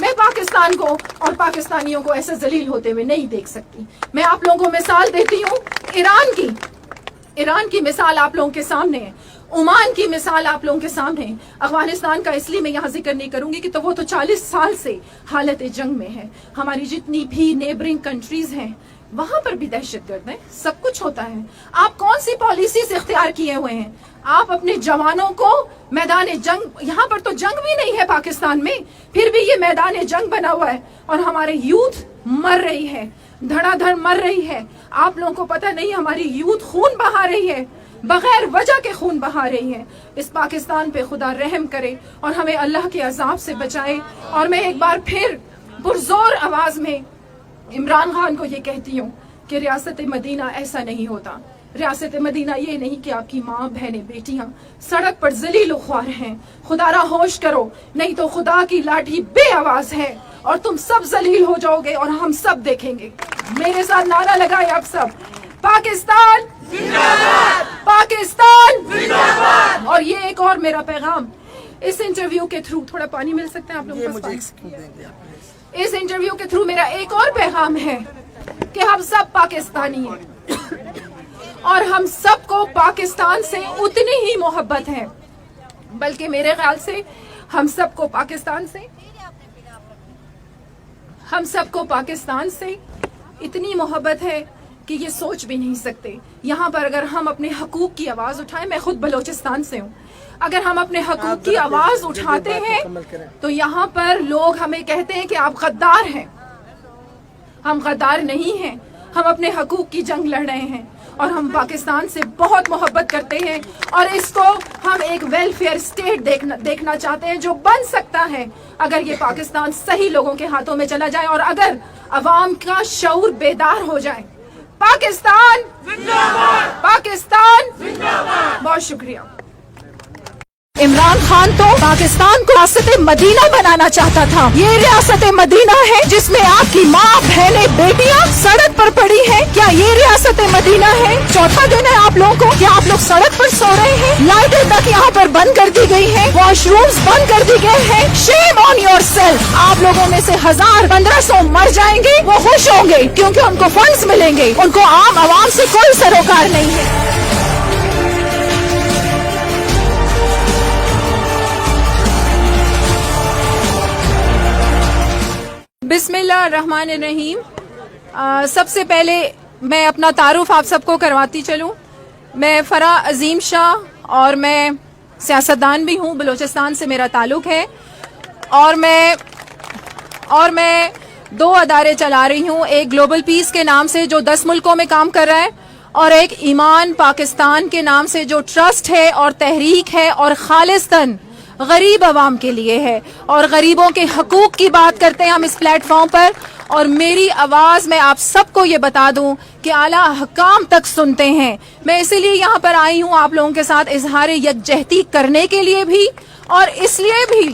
میں پاکستان کو اور پاکستانیوں کو ایسے ذلیل ہوتے ہوئے نہیں دیکھ سکتی. میں آپ لوگوں کو مثال دیتی ہوں ایران کی مثال آپ لوگوں کے سامنے ہے, عمان کی مثال آپ لوگوں کے سامنے ہے. افغانستان کا اس لیے میں یہاں ذکر نہیں کروں گی کہ تو وہ تو 40 سال سے حالت جنگ میں ہے. ہماری جتنی بھی نیبرنگ کنٹریز ہیں وہاں پر بھی دہشت گرد ہے, سب کچھ ہوتا ہے. آپ کون سی پالیسیز اختیار کیے ہوئے ہیں؟ آپ اپنے جوانوں کو میدان جنگ, یہاں پر تو جنگ بھی نہیں ہے پاکستان میں, پھر بھی یہ میدان جنگ بنا ہوا ہے, اور ہمارے یوتھ مر رہی ہے, دھڑا دھڑ مر رہی ہے. آپ لوگوں کو پتہ نہیں ہماری یوتھ خون بہا رہی ہے, بغیر وجہ کے خون بہا رہی ہے. اس پاکستان پہ خدا رحم کرے اور ہمیں اللہ کے عذاب سے بچائے. اور میں ایک بار پھر پرزور آواز میں عمران خان کو یہ کہتی ہوں کہ ریاست مدینہ ایسا نہیں ہوتا. ریاست مدینہ یہ نہیں کہ آپ کی ماں, بہنیں, بیٹیاں سڑک پر ذلیل و خوار ہیں. خدا را ہوش کرو, نہیں تو خدا کی لاٹھی بے آواز ہے اور تم سب ذلیل ہو جاؤ گے اور ہم سب دیکھیں گے. میرے ساتھ نعرہ لگائے آپ سب, پاکستان पाकिस्तान जिंदाबाद। और ये एक और मेरा पैगाम इस इंटरव्यू के थ्रू, थोड़ा पानी मिल सकते हैं आप लोगों को? इस इंटरव्यू के थ्रू मेरा एक और पैगाम है कि हम सब पाकिस्तानी हैं और हम सबको पाकिस्तान से उतनी ही मोहब्बत है, बल्कि मेरे ख्याल से हम सबको पाकिस्तान से इतनी मोहब्बत है कि ये सोच भी नहीं सकते। यहाँ पर अगर हम अपने हकूक की आवाज़ उठाएं, मैं खुद बलोचिस्तान से हूँ, अगर हम अपने हकूक की आवाज़ उठाते हैं तो यहाँ पर लोग हमें कहते हैं कि आप गद्दार हैं। हम गद्दार नहीं हैं, हम अपने हकूक की जंग लड़ रहे हैं और हम पाकिस्तान से बहुत मोहब्बत करते हैं और इसको हम एक वेलफेयर स्टेट देखना चाहते हैं जो बन सकता है अगर ये पाकिस्तान सही लोगों के हाथों में चला जाए और अगर अवाम का शऊर बेदार हो जाए। पाकिस्तान जिंदाबाद, पाकिस्तान जिंदाबाद। बहुत शुक्रिया। इमरान खान तो पाकिस्तान को रियासत मदीना बनाना चाहता था। ये रियासत मदीना है जिसमें आपकी माँ, बहनें, बेटियां सड़क पर पड़ी हैं। क्या ये रियासत मदीना है? चौथा दिन है आप लोगों को, क्या आप लोग सड़क पर सो रहे हैं? लाइटें तक यहाँ पर बंद कर दी गई हैं, वॉशरूम्स बंद कर दी गए हैं। Shame on yourself. आप लोगों में से 1000-1500 मर जाएंगे, वो खुश होंगे क्योंकि उनको फंड्स मिलेंगे, उनको आम आवाम से कोई सरोकार नहीं है। बिस्मिल्लाहिर्रहमानिर्रहीम। सबसे पहले मैं अपना तारुफ आप सबको करवाती चलूं। मैं फरा अजीम शाह और मैं सियासतदान भी हूं, बलोचिस्तान से मेरा ताल्लुक़ है और मैं 2 अदारे चला रही हूं, एक ग्लोबल पीस के नाम से जो 10 मुल्कों में काम कर रहा है और एक ईमान पाकिस्तान के नाम से जो ट्रस्ट है और तहरीक है और खालिस्तन गरीब आवाम के लिए है और गरीबों के हकूक की बात करते हैं हम इस प्लेटफॉर्म पर। और मेरी आवाज़ मैं आप सबको ये बता दूं कि आला हकाम तक सुनते हैं। मैं इसीलिए यहाँ पर आई हूँ आप लोगों के साथ इजहार यकजहती करने के लिए भी और इसलिए भी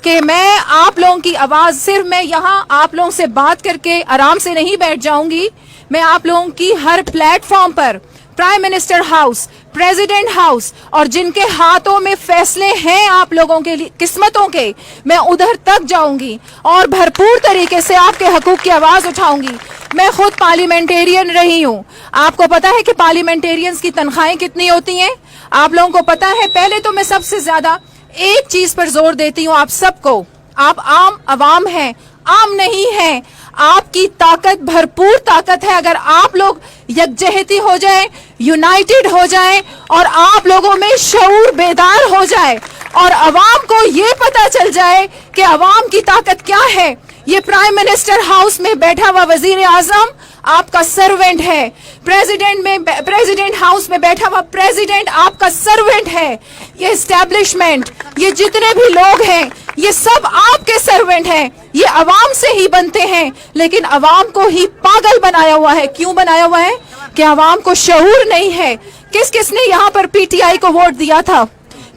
कि मैं आप लोगों की आवाज़, सिर्फ मैं यहाँ आप लोगों से बात करके आराम से नहीं बैठ जाऊंगी, मैं आप लोगों की हर प्लेटफॉर्म पर prime minister house, president house और जिनके हाथों में फैसले हैं आप लोगों के लिए किस्मतों के, मैं उधर तक जाऊंगी और भरपूर तरीके से आपके हकूक की आवाज उठाऊंगी। मैं खुद पार्लियामेंटेरियन रही हूं। आपको पता है कि पार्लियामेंटेरियंस की तनख्वाहें कितनी होती हैं? आप लोगों को पता है? पहले तो मैं सबसे ज्यादा एक चीज पर जोर देती हूँ आप सबको, आप आम अवाम हैं, आम नहीं है। आपकी ताकत भरपूर ताकत है अगर आप लोग यकजहती हो जाए, यूनाइटेड हो जाए और आप लोगों में शऊर बेदार हो जाए और अवाम को ये पता चल जाए कि अवाम की ताकत क्या है। ये प्राइम मिनिस्टर हाउस में बैठा हुआ वजीर आजम आपका सर्वेंट है, प्रेसिडेंट हाउस में बैठा हुआ प्रेसिडेंट आपका सर्वेंट है, ये एस्टेब्लिशमेंट, ये जितने भी लोग हैं ये सब आपके सर्वेंट हैं। ये अवाम से ही बनते हैं लेकिन अवाम को ही पागल बनाया हुआ है। क्यों बनाया हुआ है? कि अवाम को शऊर नहीं है। किस किसने यहाँ पर पीटीआई को वोट दिया था?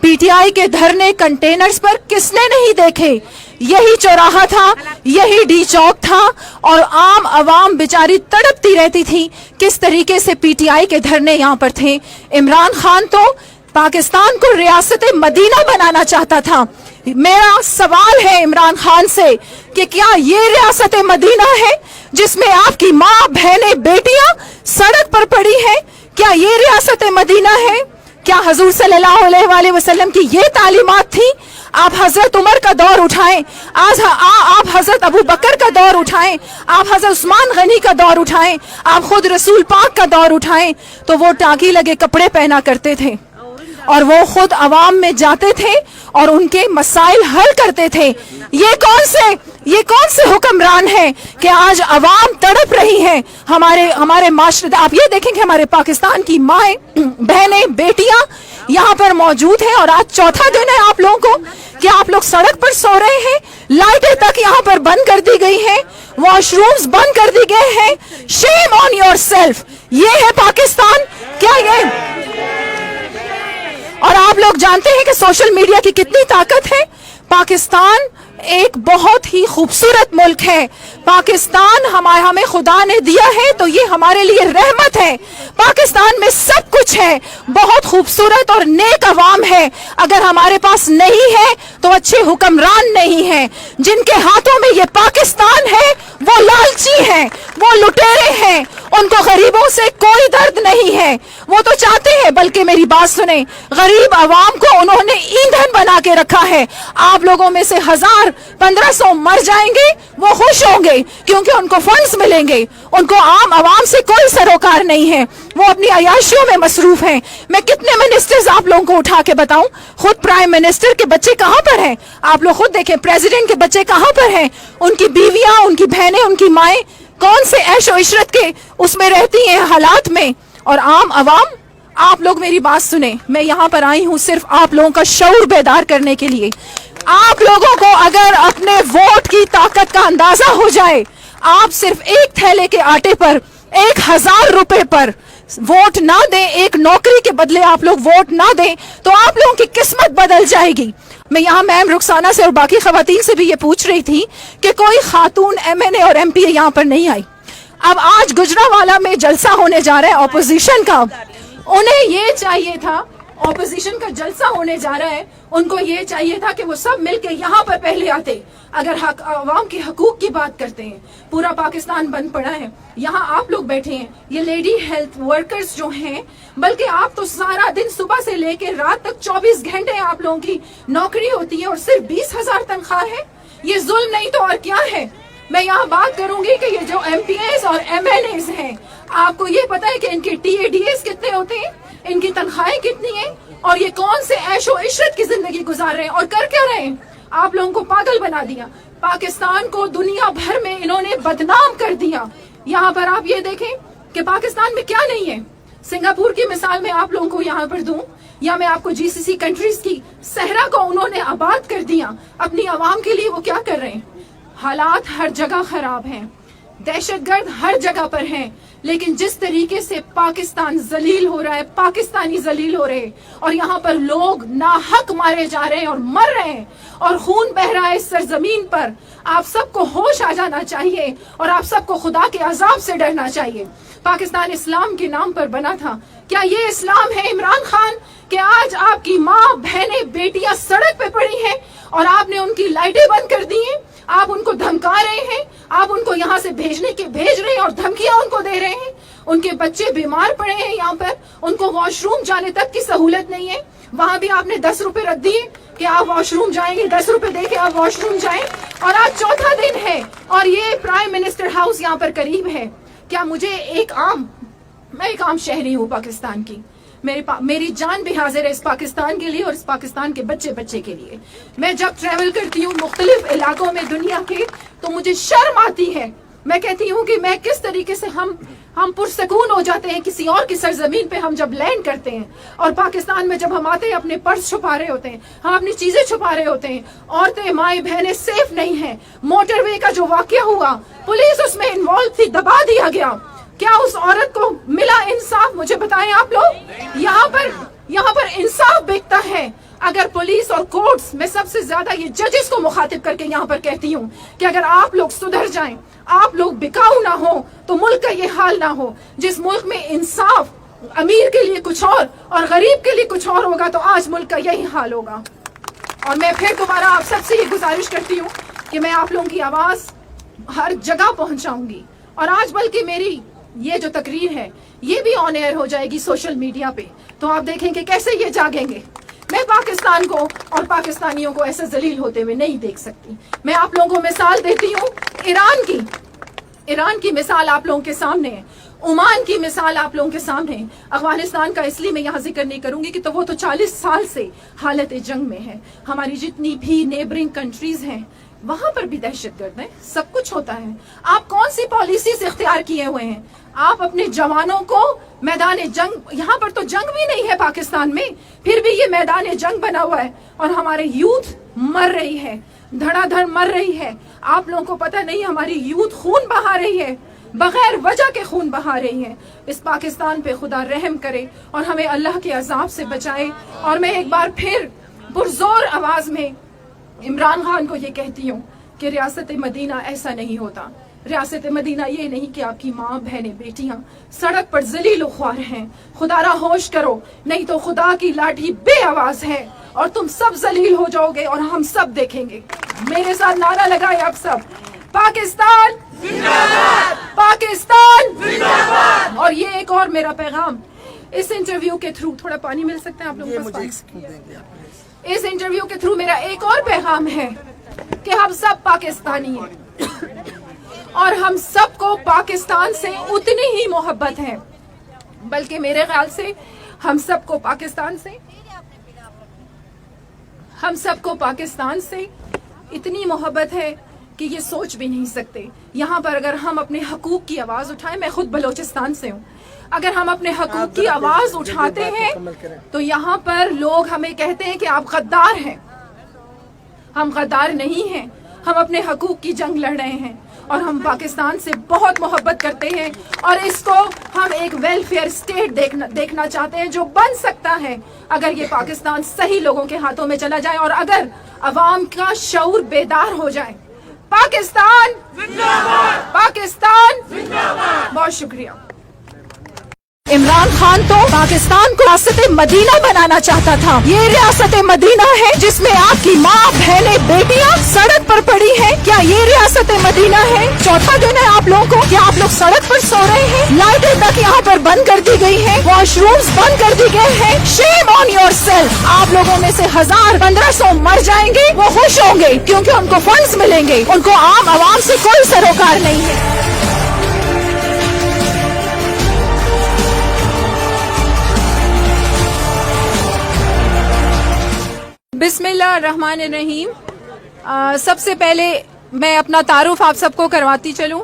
पीटीआई के धरने कंटेनर्स पर किसने नहीं देखे? यही चौराहा था, यही डी चौक था और आम अवाम बेचारी तड़पती रहती थी किस तरीके से पीटीआई के धरने यहाँ पर थे। इमरान खान तो पाकिस्तान को रियासत मदीना बनाना चाहता था। मेरा सवाल है इमरान खान से कि क्या ये रियासत मदीना है जिसमें आपकी माँ, बहनें, बेटियां सड़क पर पड़ी हैं? क्या ये रियासत मदीना है? क्या हुजूर सल्लल्लाहु अलैहि वसल्लम की ये तालीमात थी? आप हजरत उमर का दौर उठाएं, आप हजरत अबू बकर का दौर उठाएं, आप हजरत उस्मान गनी का दौर उठाएं, आप खुद रसूल पाक का दौर उठाएं तो वो टाकी लगे कपड़े पहना करते थे और वो खुद अवाम में जाते थे और उनके मसाइल हल करते थे। ये कौन से हुक्मरान हैं कि आज अवाम तड़प रही है? हमारे माशरे, आप ये देखेंगे हमारे पाकिस्तान की माएं, बहनें, बेटियां यहाँ पर मौजूद हैं और आज चौथा दिन है आप लोगों को कि आप लोग सड़क पर सो रहे हैं। लाइटें तक यहाँ पर बंद कर दी गई हैं, वॉशरूम्स बंद कर दिए गए हैं। Shame on yourself. ये है पाकिस्तान क्या ये? और आप लोग जानते हैं कि सोशल मीडिया की कितनी ताकत है। पाकिस्तान ایک بہت ہی خوبصورت ملک ہے پاکستان. ہمیں خدا نے دیا ہے تو یہ ہمارے لیے رحمت ہے. پاکستان میں سب کچھ ہے, بہت خوبصورت اور نیک عوام ہے. اگر ہمارے پاس نہیں ہے تو اچھے حکمران نہیں ہیں. جن کے ہاتھوں میں یہ پاکستان ہے وہ لالچی ہیں, وہ لٹیرے ہیں, ان کو غریبوں سے کوئی درد نہیں ہے. وہ تو چاہتے ہیں, بلکہ میری بات سنیں, غریب عوام کو انہوں نے ایندھن بنا کے رکھا ہے. آپ لوگوں میں سے 1000-1500 مر جائیں گے, وہ خوش ہوں گے کیونکہ ان کو فنڈز ملیں گے. ان کو عام عوام سے کوئی سروکار نہیں ہے, وہ اپنی عیاشیوں میں مصروف ہیں. میں کتنے منسٹرز آپ لوگوں کو اٹھا کے بتاؤں, خود پرائم منسٹر کے بچے کہاں پر ہیں, آپ لوگ خود دیکھیں, پریزیڈنٹ کے بچے کہاں پر ہیں, ان کی بیویاں, ان کی بہنیں, ان کی مائیں کون سے عیش و عشرت کے اس میں رہتی ہیں حالات میں. اور عام عوام, آپ لوگ میری بات سنیں, میں یہاں پر آئی ہوں صرف آپ لوگوں کا شعور بیدار کرنے کے لیے. آپ لوگوں کو اگر اپنے ووٹ کی طاقت کا اندازہ ہو جائے, آپ صرف ایک تھیلے کے آٹے پر 1000 روپے پر ووٹ نہ دیں, ایک نوکری کے بدلے آپ لوگ ووٹ نہ دیں, تو آپ لوگوں کی قسمت بدل جائے گی. میں یہاں میم رخسانہ سے اور باقی خواتین سے بھی یہ پوچھ رہی تھی کہ کوئی خاتون MNA اور MP یہاں پر نہیں آئی. اب آج گجرانوالہ میں جلسہ ہونے جا رہا ہے اپوزیشن کا, انہیں یہ چاہیے تھا, اپوزیشن کا جلسہ ہونے جا رہا ہے, ان کو یہ چاہیے تھا کہ وہ سب مل کے یہاں پر پہلے آتے. اگر عوام کے حقوق کی بات کرتے ہیں, پورا پاکستان بند پڑا ہے, یہاں آپ لوگ بیٹھے ہیں, یہ لیڈی ہیلتھ ورکرز جو ہیں, بلکہ آپ تو سارا دن صبح سے لے کے رات تک 24 گھنٹے آپ لوگوں کی نوکری ہوتی ہے اور صرف 20,000 تنخواہ ہے. یہ ظلم نہیں تو اور کیا ہے. میں یہاں بات کروں گی کہ یہ جو MPAs اور MNAs ہیں, آپ کو یہ پتا ہے کہ ان کے TADAs کتنے ہوتے ہیں, ان کی تنخواہیں کتنی ہیں, اور یہ کون سے عیش و عشرت کی زندگی گزار رہے ہیں اور کر کیا رہے ہیں. آپ لوگوں کو پاگل بنا دیا, پاکستان کو دنیا بھر میں انہوں نے بدنام کر دیا. یہاں پر آپ یہ دیکھیں کہ پاکستان میں کیا نہیں ہے. سنگاپور کی مثال میں آپ لوگوں کو یہاں پر دوں, یا میں آپ کو GCC کنٹریز کی صحرا کو انہوں نے آباد کر دیا اپنی عوام کے لیے. وہ کیا کر رہے ہیں, حالات ہر جگہ خراب ہیں, دہشت گرد ہر جگہ پر ہیں, لیکن جس طریقے سے پاکستان ذلیل ہو رہا ہے, پاکستانی ذلیل ہو رہے ہیں, اور یہاں پر لوگ ناحق مارے جا رہے ہیں اور مر رہے ہیں, اور خون بہ رہا ہے اس سرزمین پر. آپ سب کو ہوش آ جانا چاہیے اور آپ سب کو خدا کے عذاب سے ڈرنا چاہیے. پاکستان اسلام کے نام پر بنا تھا. کیا یہ اسلام ہے عمران خان کہ آج آپ کی ماں, بہنیں, بیٹیاں سڑک پہ پڑی ہیں اور آپ نے ان کی لائٹیں بند کر دی ہیں, آپ ان کو دھمکا رہے ہیں, آپ ان کو یہاں سے بھیج رہے ہیں اور دھمکیاں ان کو دے رہے ہیں. ان کے بچے بیمار پڑے ہیں یہاں پر, ان کو واش روم جانے تک کی سہولت نہیں ہے. وہاں بھی آپ نے 10 روپے رکھ دیے کہ آپ واش روم جائیں گے, 10 روپے دے کے آپ واش روم جائیں. اور آج چوتھا دن ہے اور یہ پرائم منسٹر ہاؤس یہاں پر قریب ہے. کیا مجھے میں ایک عام شہری ہوں پاکستان کی, میری جان بھی حاضر ہے اس پاکستان کے لیے اور اس پاکستان کے بچے کے لیے. میں جب ٹریول کرتی ہوں مختلف علاقوں میں دنیا کے, تو مجھے شرم آتی ہے. میں کہتی ہوں کہ میں کس طریقے سے ہم پرسکون ہو جاتے ہیں کسی اور کی سرزمین پہ ہم جب لینڈ کرتے ہیں, اور پاکستان میں جب ہم آتے ہیں اپنے پرس چھپا رہے ہوتے ہیں, ہم اپنی چیزیں چھپا رہے ہوتے ہیں, عورتیں, مائیں, بہنیں سیف نہیں ہیں. موٹر وے کا جو واقعہ ہوا, پولیس اس میں انوالو تھی, دبا دیا گیا. کیا اس عورت کو ملا انصاف؟ مجھے بتائیں آپ لوگ. یہاں پر انصاف بکتا ہے. اگر پولیس اور کورٹس, میں سب سے زیادہ یہ ججز کو مخاطب کر کے یہاں پر کہتی ہوں کہ اگر آپ لوگ سدھر جائیں, آپ لوگ بکاؤ نہ ہو, تو ملک کا یہ حال نہ ہو. جس ملک میں انصاف امیر کے لیے کچھ اور غریب کے لیے کچھ اور ہوگا, تو آج ملک کا یہی حال ہوگا. اور میں پھر دوبارہ آپ سب سے یہ گزارش کرتی ہوں کہ میں آپ لوگوں کی آواز ہر جگہ پہنچاؤں گی. اور آج بلکہ میری یہ جو تقریر ہے یہ بھی آن ایئر ہو جائے گی سوشل میڈیا پہ, تو آپ دیکھیں کہ کیسے یہ جاگیں گے. میں پاکستان کو اور پاکستانیوں کو ایسے ذلیل ہوتے ہوئے نہیں دیکھ سکتی. میں آپ لوگوں کو مثال دیتی ہوں ایران کی مثال آپ لوگوں کے سامنے ہے, عمان کی مثال آپ لوگوں کے سامنے ہے. افغانستان کا اس لیے میں یہاں ذکر نہیں کروں گی کہ وہ تو 40 سال سے حالت جنگ میں ہے. ہماری جتنی بھی نیبرنگ کنٹریز ہیں وہاں پر بھی دہشت گرد ہیں, سب کچھ ہوتا ہے. آپ کون سی پالیسیز اختیار کیے ہوئے ہیں؟ آپ اپنے جوانوں کو میدان جنگ, یہاں پر تو جنگ بھی نہیں ہے پاکستان میں, پھر بھی یہ میدان جنگ بنا ہوا ہے, اور ہمارے یوتھ مر رہی ہے, دھڑا دھڑ مر رہی ہے. آپ لوگوں کو پتہ نہیں ہماری یوتھ خون بہا رہی ہے, بغیر وجہ کے خون بہا رہی ہے. اس پاکستان پہ خدا رحم کرے اور ہمیں اللہ کے عذاب سے بچائے. اور میں ایک بار پھر پرزور آواز میں इमरान खान को ये कहती हूँ कि रियासत मदीना ऐसा नहीं होता। रियासत मदीना ये नहीं कि आपकी माँ बहनें बेटियां सड़क पर जलील ख्वार हैं। खुदारा होश करो, नहीं तो खुदा की लाठी बे आवाज है और तुम सब जलील हो जाओगे और हम सब देखेंगे। मेरे साथ नारा लगाए आप सब, पाकिस्तान जिंदाबाद, पाकिस्तान जिंदाबाद। और ये एक और मेरा पैगाम इस इंटरव्यू के थ्रू, थोड़ा पानी मिल सकता है आप लोगों को? इस इंटरव्यू के थ्रू मेरा एक और पैगाम है कि हम सब पाकिस्तानी हैं और हम सबको पाकिस्तान से उतनी ही मोहब्बत है, बल्कि मेरे ख्याल से हम सबको पाकिस्तान से इतनी मोहब्बत है कि ये सोच भी नहीं सकते। यहाँ पर अगर हम अपने हकूक की आवाज़ उठाएं, मैं खुद बलोचिस्तान से हूँ, अगर हम अपने हकूक की आवाज़ उठाते हैं तो यहाँ पर लोग हमें कहते हैं कि आप गद्दार हैं। हम गद्दार नहीं हैं, हम अपने हकूक की जंग लड़ रहे हैं और हम पाकिस्तान से बहुत मोहब्बत करते हैं और इसको हम एक वेलफेयर स्टेट देखना चाहते हैं जो बन सकता है अगर ये पाकिस्तान सही लोगों के हाथों में चला जाए और अगर अवाम का शऊर बेदार हो जाए। पाकिस्तान जिंदाबाद, पाकिस्तान जिंदाबाद। बहुत शुक्रिया। इमरान खान तो पाकिस्तान को रियासत मदीना बनाना चाहता था। ये रियासत मदीना है जिसमें आपकी माँ बहनें बेटियां सड़क पर पड़ी हैं। क्या ये रियासत मदीना है? चौथा दिन है आप लोगों को, क्या आप लोग सड़क पर सो रहे हैं? लाइटें तक यहाँ पर बंद कर दी गई हैं, वॉशरूम्स बंद कर दी गए हैं। Shame on yourself. आप लोगों में से 1000-1500 मर जाएंगे, वो खुश होंगे क्योंकि उनको फंड्स मिलेंगे, उनको आम आवाम से कोई सरोकार नहीं है। बिस्मिल्लाहिर्रहमानिर्रहीम। सबसे पहले मैं अपना तारुफ आप सबको करवाती चलूँ।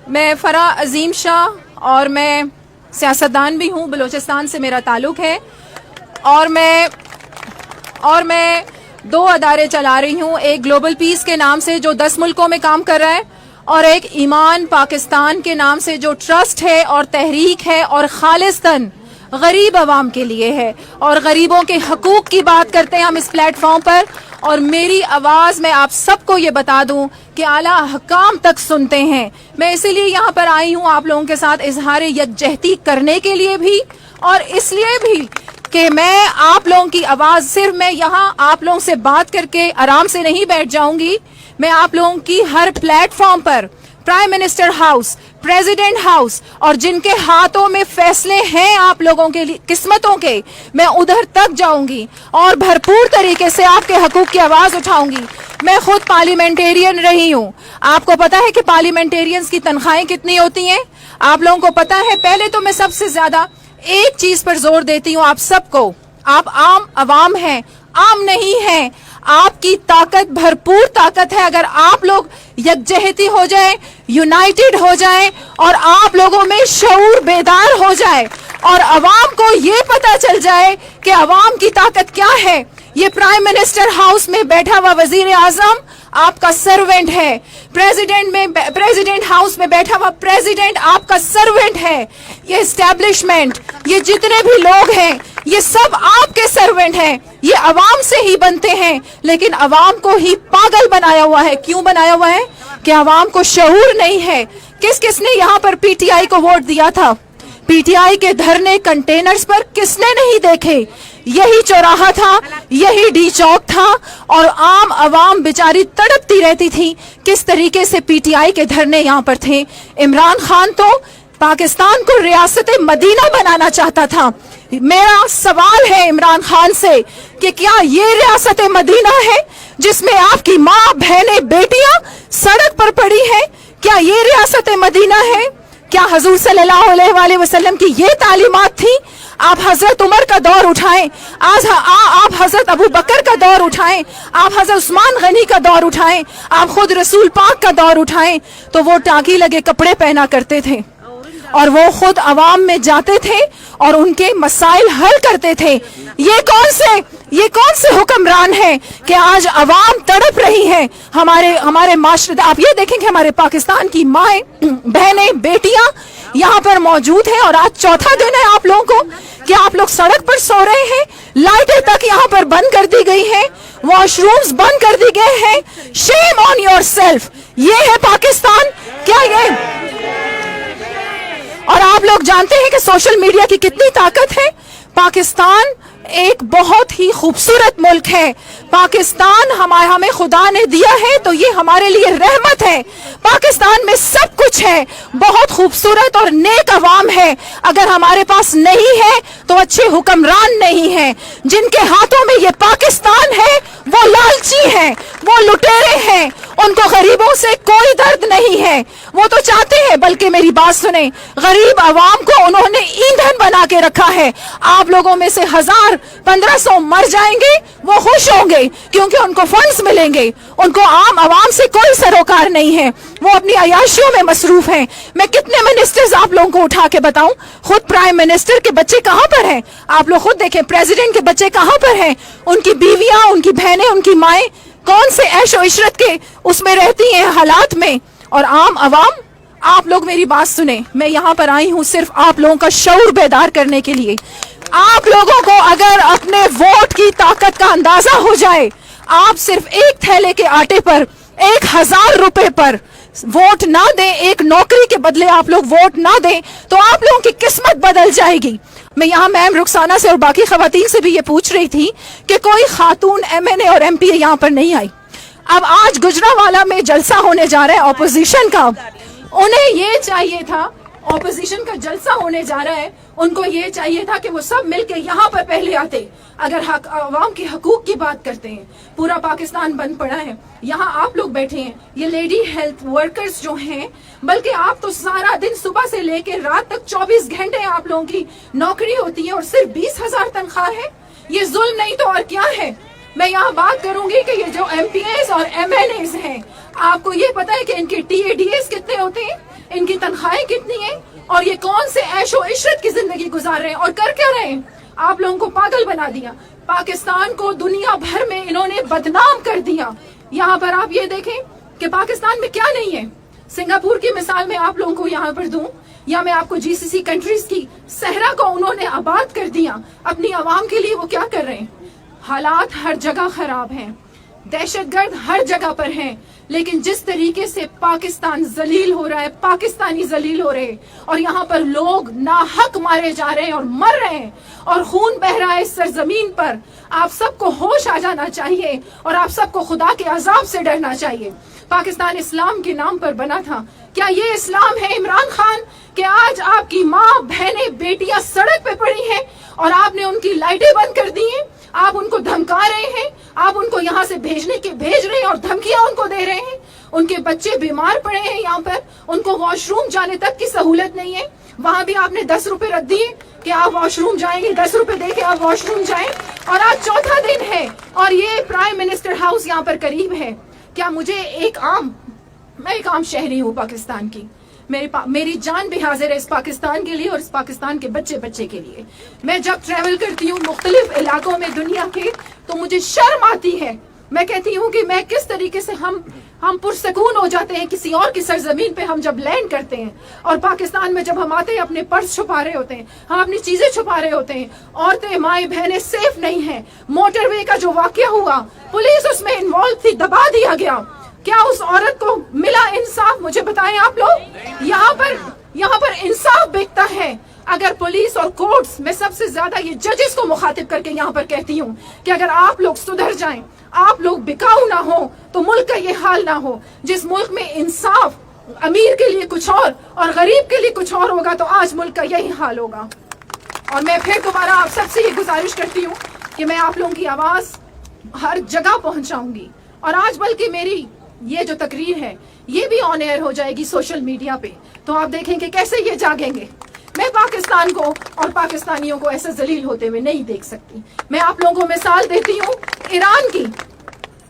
मैं फरा अजीम शाह और मैं सियासतदान भी हूँ, बलूचिस्तान से मेरा ताल्लुक़ है और मैं 2 अदारे चला रही हूँ, एक ग्लोबल पीस के नाम से जो 10 मुल्कों में काम कर रहा है और एक ईमान पाकिस्तान के नाम से जो ट्रस्ट है और तहरीक है और खालिस्तन गरीब आवाम के लिए है और गरीबों के हकूक की बात करते हैं हम इस प्लेटफॉर्म पर। और मेरी आवाज़ मैं आप सबको ये बता दूं कि आला हकाम तक सुनते हैं। मैं इसीलिए यहाँ पर आई हूँ आप लोगों के साथ इजहार यकजहती करने के लिए भी और इसलिए भी कि मैं आप लोगों की आवाज़, सिर्फ मैं यहाँ आप लोगों से बात करके आराम से नहीं बैठ जाऊंगी, मैं आप लोगों की हर प्लेटफॉर्म पर prime minister house, president house और जिनके हाथों में फैसले हैं आप लोगों के लिए किस्मतों के, मैं उधर तक जाऊंगी और भरपूर तरीके से आपके हकूक की आवाज उठाऊंगी। मैं खुद पार्लियामेंटेरियन रही हूं। आपको पता है कि पार्लियामेंटेरियंस की तनख्वाहें कितनी होती हैं? आप लोगों को पता है? पहले तो मैं सबसे ज्यादा एक चीज पर जोर देती हूँ आप सबको, आप आम अवाम हैं, आम नहीं हैं। आपकी ताकत भरपूर ताकत है अगर आप लोग यकजहती हो जाए, यूनाइटेड हो जाए और आप लोगों में शऊर बेदार हो जाए और अवाम को ये पता चल जाए कि अवाम की ताकत क्या है। ये प्राइम मिनिस्टर हाउस में बैठा हुआ वजीर आजम आपका सर्वेंट है, प्रेसिडेंट हाउस में बैठा हुआ प्रेसिडेंट आपका सर्वेंट है, ये एस्टैब्लिशमेंट, ये जितने भी लोग हैं ये सब आपके सर्वेंट हैं। ये अवाम से ही बनते हैं लेकिन अवाम को ही पागल बनाया हुआ है। क्यों बनाया हुआ है? कि अवाम को शऊर नहीं है। किस किसने यहाँ पर पीटीआई को वोट दिया था? पीटीआई के धरने कंटेनर्स पर किसने नहीं देखे? यही चौराहा था, यही डी चौक था और आम अवाम बेचारी तड़पती रहती थी किस तरीके से पीटीआई के धरने यहाँ पर थे। इमरान खान तो पाकिस्तान को रियासत मदीना बनाना चाहता था। मेरा सवाल है इमरान खान से कि क्या ये रियासत मदीना है जिसमें आपकी माँ बहनें बेटियां सड़क पर पड़ी हैं? क्या ये रियासत मदीना है? क्या हुजूर सल्लल्लाहु अलैहि वसल्लम की ये तालीमात थी? आप हजरत उमर का दौर उठाएं, आप हजरत अबू बकर का दौर उठाएं, आप हजरत उस्मान गनी का दौर उठाएं, आप खुद रसूल पाक का दौर उठाएं तो वो टांकी लगे कपड़े पहना करते थे اور وہ خود عوام میں جاتے تھے اور ان کے مسائل حل کرتے تھے. یہ کون سے حکمران ہیں کہ آج عوام تڑپ رہی ہے ہمارے معاشرے. آپ یہ دیکھیں کہ ہمارے پاکستان کی مائیں بہنیں بیٹیاں یہاں پر موجود ہیں اور آج چوتھا دن ہے آپ لوگوں کو کہ آپ لوگ سڑک پر سو رہے ہیں. لائٹیں تک یہاں پر بند کر دی گئی ہیں, واش رومز بند کر دی گئے ہیں. شیم آن یور سیلف. یہ ہے پاکستان کیا یہ؟ اور آپ لوگ جانتے ہیں کہ سوشل میڈیا کی کتنی طاقت ہے. پاکستان ایک بہت ہی خوبصورت ملک ہے. پاکستان ہمیں خدا نے دیا ہے تو یہ ہمارے لیے رحمت ہے. پاکستان میں سب کچھ ہے, بہت خوبصورت اور نیک عوام ہے. اگر ہمارے پاس نہیں ہے تو اچھے حکمران نہیں ہیں. جن کے ہاتھوں میں یہ پاکستان ہے وہ لالچی ہیں, وہ لٹیرے ہیں, ان کو غریبوں سے کوئی درد نہیں ہے. وہ تو چاہتے ہیں, بلکہ میری بات سنیں, غریب عوام کو انہوں نے ایندھن بنا کے رکھا ہے. آپ لوگوں میں سے 1000-1500 مر جائیں گے, وہ خوش ہوں گے کیونکہ ان کو فنڈز ملیں گے. ان کو عام عوام سے کوئی سروکار نہیں ہے, وہ اپنی عیاشیوں میں مصروف ہیں. میں کتنے منسٹرز آپ لوگوں کو اٹھا کے بتاؤں. خود پرائم منسٹر کے بچے کہاں پر ہیں, آپ لوگ خود دیکھیں. پریزیڈنٹ کے بچے کہاں پر ہیں, ان کی بیویاں, ان کی بہنیں, ان کی مائیں کون سے عیش و عشرت کے اس میں رہتی ہیں حالات میں. اور عام عوام, آپ لوگ میری بات سنیں, میں یہاں پر آئی ہوں صرف آپ لوگوں کا شعور بیدار کرنے کے لیے. آپ لوگوں کو اگر اپنے ووٹ کی طاقت کا اندازہ ہو جائے, آپ صرف ایک تھیلے کے آٹے پر 1000 روپے پر ووٹ نہ دیں, ایک نوکری کے بدلے آپ لوگ ووٹ نہ دیں, تو آپ لوگوں کی قسمت بدل جائے گی. میں یہاں میم رخسانہ سے اور باقی خواتین سے بھی یہ پوچھ رہی تھی کہ کوئی خاتون MNA اور MP یہاں پر نہیں آئی. اب آج گجرانوالہ میں جلسہ ہونے جا رہا ہے اپوزیشن کا. انہیں یہ چاہیے تھا, اپوزیشن کا جلسہ ہونے جا رہا ہے, ان کو یہ چاہیے تھا کہ وہ سب مل کے یہاں پر پہلے آتے. اگر عوام کے حقوق کی بات کرتے ہیں, پورا پاکستان بند پڑا ہے, یہاں آپ لوگ بیٹھے ہیں, یہ لیڈی ہیلتھ ورکرز جو ہیں, بلکہ آپ تو سارا دن صبح سے لے کے رات تک 24 گھنٹے آپ لوگوں کی نوکری ہوتی ہے اور صرف 20,000 تنخواہ ہے. یہ ظلم نہیں تو اور کیا ہے. میں یہاں بات کروں گی کہ یہ جو MPAs اور MNAs ہیں, آپ کو یہ پتا ہے کہ ان کے TADS کتنے ہوتے ہیں, ان کی تنخواہیں کتنی ہیں, اور یہ کون سے عیش و عشرت کی زندگی گزار رہے ہیں اور کر کیا رہے ہیں. آپ لوگوں کو پاگل بنا دیا, پاکستان کو دنیا بھر میں انہوں نے بدنام کر دیا. یہاں پر آپ یہ دیکھیں کہ پاکستان میں کیا نہیں ہے. سنگاپور کی مثال میں آپ لوگوں کو یہاں پر دوں, یا میں آپ کو GCC کنٹریز کی صحرا کو انہوں نے آباد کر دیا. اپنی عوام کے لیے وہ کیا کر رہے ہیں. حالات ہر جگہ خراب ہیں, دہشت گرد ہر جگہ پر ہیں, لیکن جس طریقے سے پاکستان ذلیل ہو رہا ہے, پاکستانی ذلیل ہو رہے ہیں, اور یہاں پر لوگ ناحق مارے جا رہے ہیں اور مر رہے ہیں, اور خون بہ رہا ہے اس سرزمین پر. آپ سب کو ہوش آ جانا چاہیے اور آپ سب کو خدا کے عذاب سے ڈرنا چاہیے. پاکستان اسلام کے نام پر بنا تھا. کیا یہ اسلام ہے عمران خان کہ آج آپ کی ماں, بہنیں, بیٹیاں سڑک پہ پڑی ہیں اور آپ نے ان کی لائٹیں بند کر دی ہیں, آپ ان کو دھمکا رہے ہیں, آپ ان کو یہاں سے بھیج رہے ہیں اور دھمکیاں ان کو دے رہے ہیں. ان کے بچے بیمار پڑے ہیں یہاں پر, ان کو واش روم جانے تک کی سہولت نہیں ہے. وہاں بھی آپ نے 10 روپے رکھ دیے کہ آپ واش روم جائیں گے, 10 روپے دے کے آپ واش روم جائیں. اور آج چوتھا دن ہے اور یہ پرائم منسٹر ہاؤس یہاں پر قریب ہے. کیا مجھے میں ایک عام شہری ہوں پاکستان کی, میری جان بھی حاضر ہے اس پاکستان کے لیے اور اس پاکستان کے بچے کے لیے. میں جب ٹریول کرتی ہوں مختلف علاقوں میں دنیا کے, تو مجھے شرم آتی ہے. میں کہتی ہوں کہ میں کس طریقے سے ہم پرسکون ہو جاتے ہیں کسی اور کی سرزمین پہ ہم جب لینڈ کرتے ہیں, اور پاکستان میں جب ہم آتے ہیں اپنے پرس چھپا رہے ہوتے ہیں, ہم اپنی چیزیں چھپا رہے ہوتے ہیں. عورتیں, مائیں, بہنیں سیف نہیں ہیں. موٹر وے کا جو واقعہ ہوا, پولیس اس میں انوالو تھی, دبا دیا گیا. کیا اس عورت کو ملا انصاف؟ مجھے بتائیں آپ لوگ. یہاں پر انصاف بکتا ہے. اگر پولیس اور کورٹس, میں سب سے زیادہ یہ ججز کو مخاطب کر کے یہاں پر کہتی ہوں کہ اگر آپ لوگ سدھر جائیں, آپ لوگ بکاؤ نہ ہو, تو ملک کا یہ حال نہ ہو. جس ملک میں انصاف امیر کے لیے کچھ اور غریب کے لیے کچھ اور ہوگا, تو آج ملک کا یہی حال ہوگا. اور میں پھر دوبارہ آپ سب سے یہ گزارش کرتی ہوں کہ میں آپ لوگوں کی آواز ہر جگہ پہنچاؤں گی. اور آج بلکہ میری یہ جو تقریر ہے یہ بھی آن ایئر ہو جائے گی سوشل میڈیا پہ, تو آپ دیکھیں کہ کیسے یہ جاگیں گے. میں پاکستان کو اور پاکستانیوں کو ایسے ذلیل ہوتے ہوئے نہیں دیکھ سکتی. میں آپ لوگوں کو مثال دیتی ہوں ایران کی.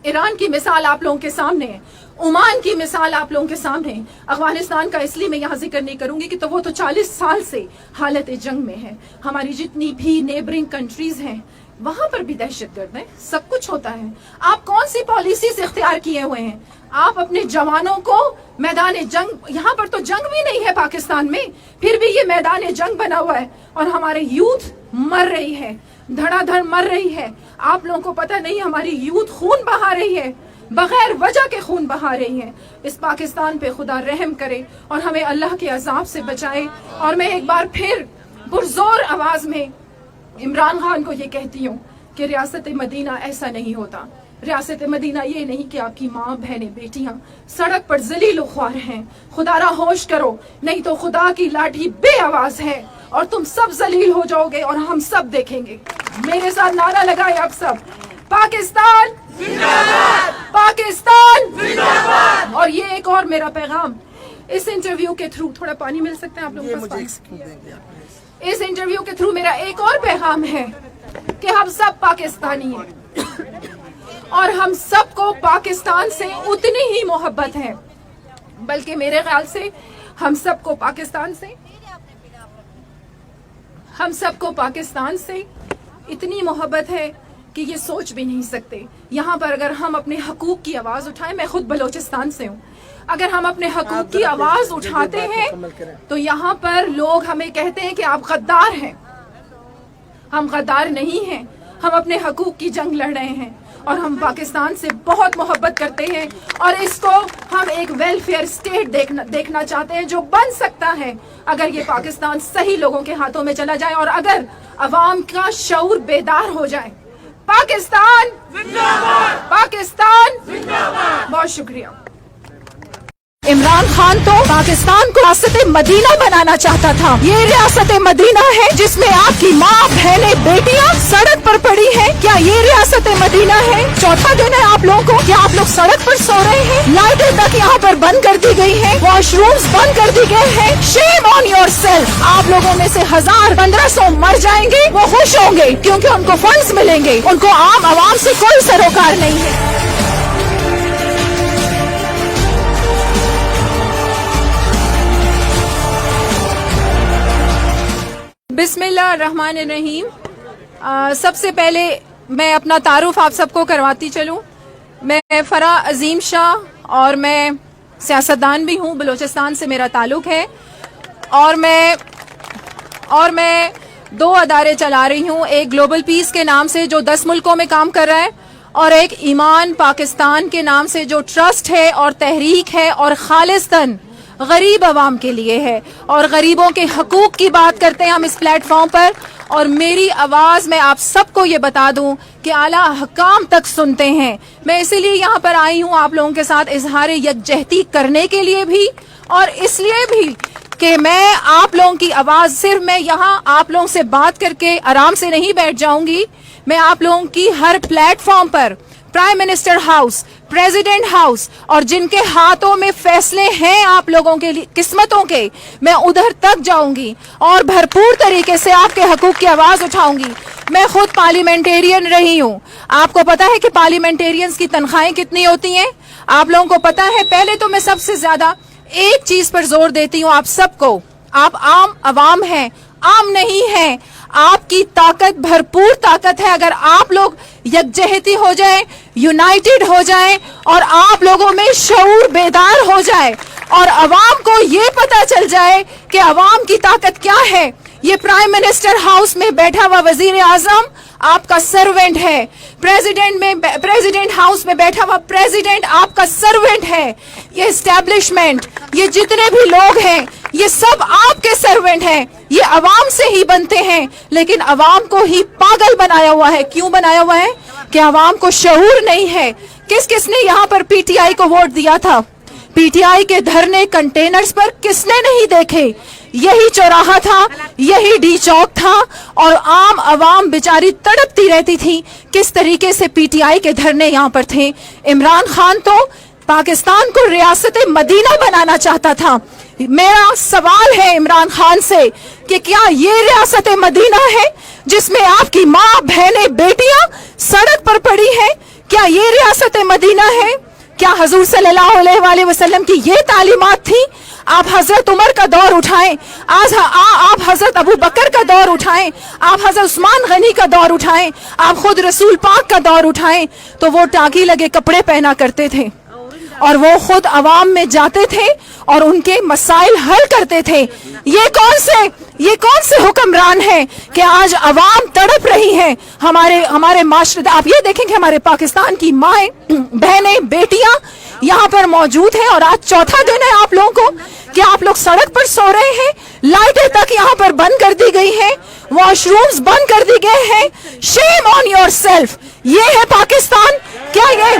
ईरान की मिसाल आप लोगों के सामने है, ओमान की मिसाल आप लोगों के सामने है। अफगानिस्तान का इसलिए मैं यहाँ जिक्र नहीं करूंगी कि तो वो तो 40 साल से हालत जंग में है। हमारी जितनी भी नेबरिंग कंट्रीज हैं वहां पर भी दहशतगर्द है, सब कुछ होता है। आप कौन सी पॉलिसीज इख्तियार किए हुए हैं? आप अपने जवानों को मैदान जंग, यहाँ पर तो जंग भी नहीं है पाकिस्तान में, फिर भी ये मैदान जंग बना हुआ है और हमारे यूथ मर रही है, धड़ाधड़ मर रही है। आप लोगों को पता नहीं हमारी यूथ खून बहा रही है, बगैर वजह के खून बहा रही है। इस पाकिस्तान पे खुदा रहम करे और हमें अल्लाह के अजाब से बचाए। और मैं एक बार फिर पुरजोर आवाज में इमरान खान को ये कहती हूँ कि रियासत मदीना ऐसा नहीं होता। रियासत मदीना ये नहीं कि आपकी माँ बहनें बेटियां सड़क पर जलील ख्वार हैं। खुदारा होश करो, नहीं तो खुदा की लाठी बे आवाज है और तुम सब जलील हो जाओगे और हम सब देखेंगे। मेरे साथ नारा लगाए आप सब, पाकिस्तान जिंदाबाद, पाकिस्तान जिंदाबाद। और ये एक और मेरा पैगाम इस इंटरव्यू के थ्रू, थोड़ा पानी मिल सकते हैं आप लोगों को? इस इंटरव्यू के थ्रू मेरा एक और पैगाम है कि हम सब पाकिस्तानी हैं और हम सबको पाकिस्तान से उतनी ही मोहब्बत है, बल्कि मेरे ख्याल से हम सबको पाकिस्तान से इतनी मोहब्बत है कि ये सोच भी नहीं सकते। यहाँ पर अगर हम अपने हकूक की आवाज उठाएं, मैं खुद बलोचिस्तान से हूँ, अगर हम अपने हकूक की आवाज उठाते हैं तो यहाँ पर लोग हमें कहते हैं कि आप गद्दार हैं। हम गद्दार नहीं हैं, हम अपने हकूक की जंग लड़ रहे हैं और हम पाकिस्तान से बहुत मोहब्बत करते हैं और इसको हम एक वेलफेयर स्टेट देखना चाहते हैं जो बन सकता है अगर ये पाकिस्तान सही लोगों के हाथों में चला जाए और अगर अवाम का शऊर बेदार हो जाए। पाकिस्तान जिंदाबाद, पाकिस्तान जिंदाबाद। बहुत शुक्रिया। इमरान खान तो पाकिस्तान को रियासत मदीना बनाना चाहता था। ये रियासत मदीना है जिसमें आपकी माँ बहनें बेटियां सड़क पर पड़ी हैं। क्या ये रियासत मदीना है? चौथा दिन है आप लोगों को, क्या आप लोग सड़क पर सो रहे हैं? लाइटें तक यहाँ पर बंद कर दी गई हैं, वॉशरूम्स बंद कर दिए गए हैं। Shame on yourself. आप लोगों में से 1000-1500 मर जाएंगे, वो खुश होंगे क्योंकि उनको फंड्स मिलेंगे, उनको आम आवाम से कोई सरोकार नहीं है। बिस्मिल्लाहिर्रहमानिर्रहीम। सबसे पहले मैं अपना तारुफ आप सबको करवाती चलूं। मैं फरा अजीम शाह और मैं सियासतदान भी हूं, बलोचिस्तान से मेरा ताल्लुक है और मैं 2 अदारे चला रही हूं, एक ग्लोबल पीस के नाम से जो 10 मुल्कों में काम कर रहा है और एक ईमान पाकिस्तान के नाम से जो ट्रस्ट है और तहरीक है और खालिस्तन गरीब आवाम के लिए है और गरीबों के हकूक की बात करते हैं हम इस प्लेटफॉर्म पर। और मेरी आवाज मैं आप सबको ये बता दूं कि आला हकाम तक सुनते हैं। मैं इसीलिए यहाँ पर आई हूँ आप लोगों के साथ इजहार यकजहती करने के लिए भी और इसलिए भी कि मैं आप लोगों की आवाज, सिर्फ मैं यहाँ आप लोगों से बात करके आराम से नहीं बैठ जाऊंगी। मैं आप लोगों की हर प्लेटफॉर्म पर, prime minister house, president house और जिनके हाथों में फैसले हैं आप लोगों के लिए किस्मतों के, मैं उधर तक जाऊंगी और भरपूर तरीके से आपके हकूक की आवाज उठाऊंगी। मैं खुद पार्लियामेंटेरियन रही हूं। आपको पता है कि पार्लियामेंटेरियंस की तनख्वाहें कितनी होती हैं? आप लोगों को पता है? पहले तो मैं सबसे ज्यादा एक चीज पर जोर देती हूँ आप सबको, आप आम अवाम हैं, आम नहीं है। आपकी ताकत भरपूर ताकत है अगर आप लोग यकजहती हो जाए, यूनाइटेड हो जाए और आप लोगों में शऊर बेदार हो जाए और अवाम को ये पता चल जाए कि अवाम की ताकत क्या है। ये प्राइम मिनिस्टर हाउस में बैठा हुआ वजीर आजम आपका सर्वेंट है, प्रेसिडेंट हाउस में बैठा हुआ प्रेसिडेंट आपका सर्वेंट है। ये एस्टेब्लिशमेंट, ये जितने भी लोग हैं, ये सब आपके सर्वेंट हैं। ये अवाम से ही बनते हैं लेकिन अवाम को ही पागल बनाया हुआ है। क्यों बनाया हुआ है? कि अवाम को शऊर नहीं है। किस किसने यहाँ पर पीटीआई को वोट दिया था? पीटीआई के धरने कंटेनर्स पर किसने नहीं देखे? यही चौराहा था, यही डी चौक था और आम अवाम बेचारी तड़पती रहती थी किस तरीके से पीटीआई के धरने यहाँ पर थे। इमरान खान तो पाकिस्तान को रियासत मदीना बनाना चाहता था। मेरा सवाल है इमरान खान से कि क्या ये रियासत मदीना है जिसमें आपकी माँ बहनें बेटियां सड़क पर पड़ी हैं? क्या ये रियासत मदीना है? क्या हुजूर सल्लल्लाहु अलैहि वसल्लम की ये तालीमात थी? आप हजरत उमर का दौर उठाएं, आप हजरत अबू बकर का दौर उठाएं, आप हजरत उस्मान गनी का दौर उठाएं, आप खुद रसूल पाक का दौर उठाएं, तो वो टाकी लगे कपड़े पहना करते थे और वो खुद अवाम में जाते थे और उनके मसाइल हल करते थे। ये कौन से हुक्मरान हैं कि आज अवाम तड़प रही है हमारे माशरे। आप ये देखें कि हमारे पाकिस्तान की माएँ, बहनें, बेटियां यहाँ पर मौजूद हैं और आज चौथा दिन है आप लोगों को कि आप लोग सड़क पर सो रहे हैं। लाइटें तक यहाँ पर बंद कर दी गई हैं, वॉशरूम्स बंद कर दिए गए हैं। Shame on yourself. ये है पाकिस्तान क्या ये?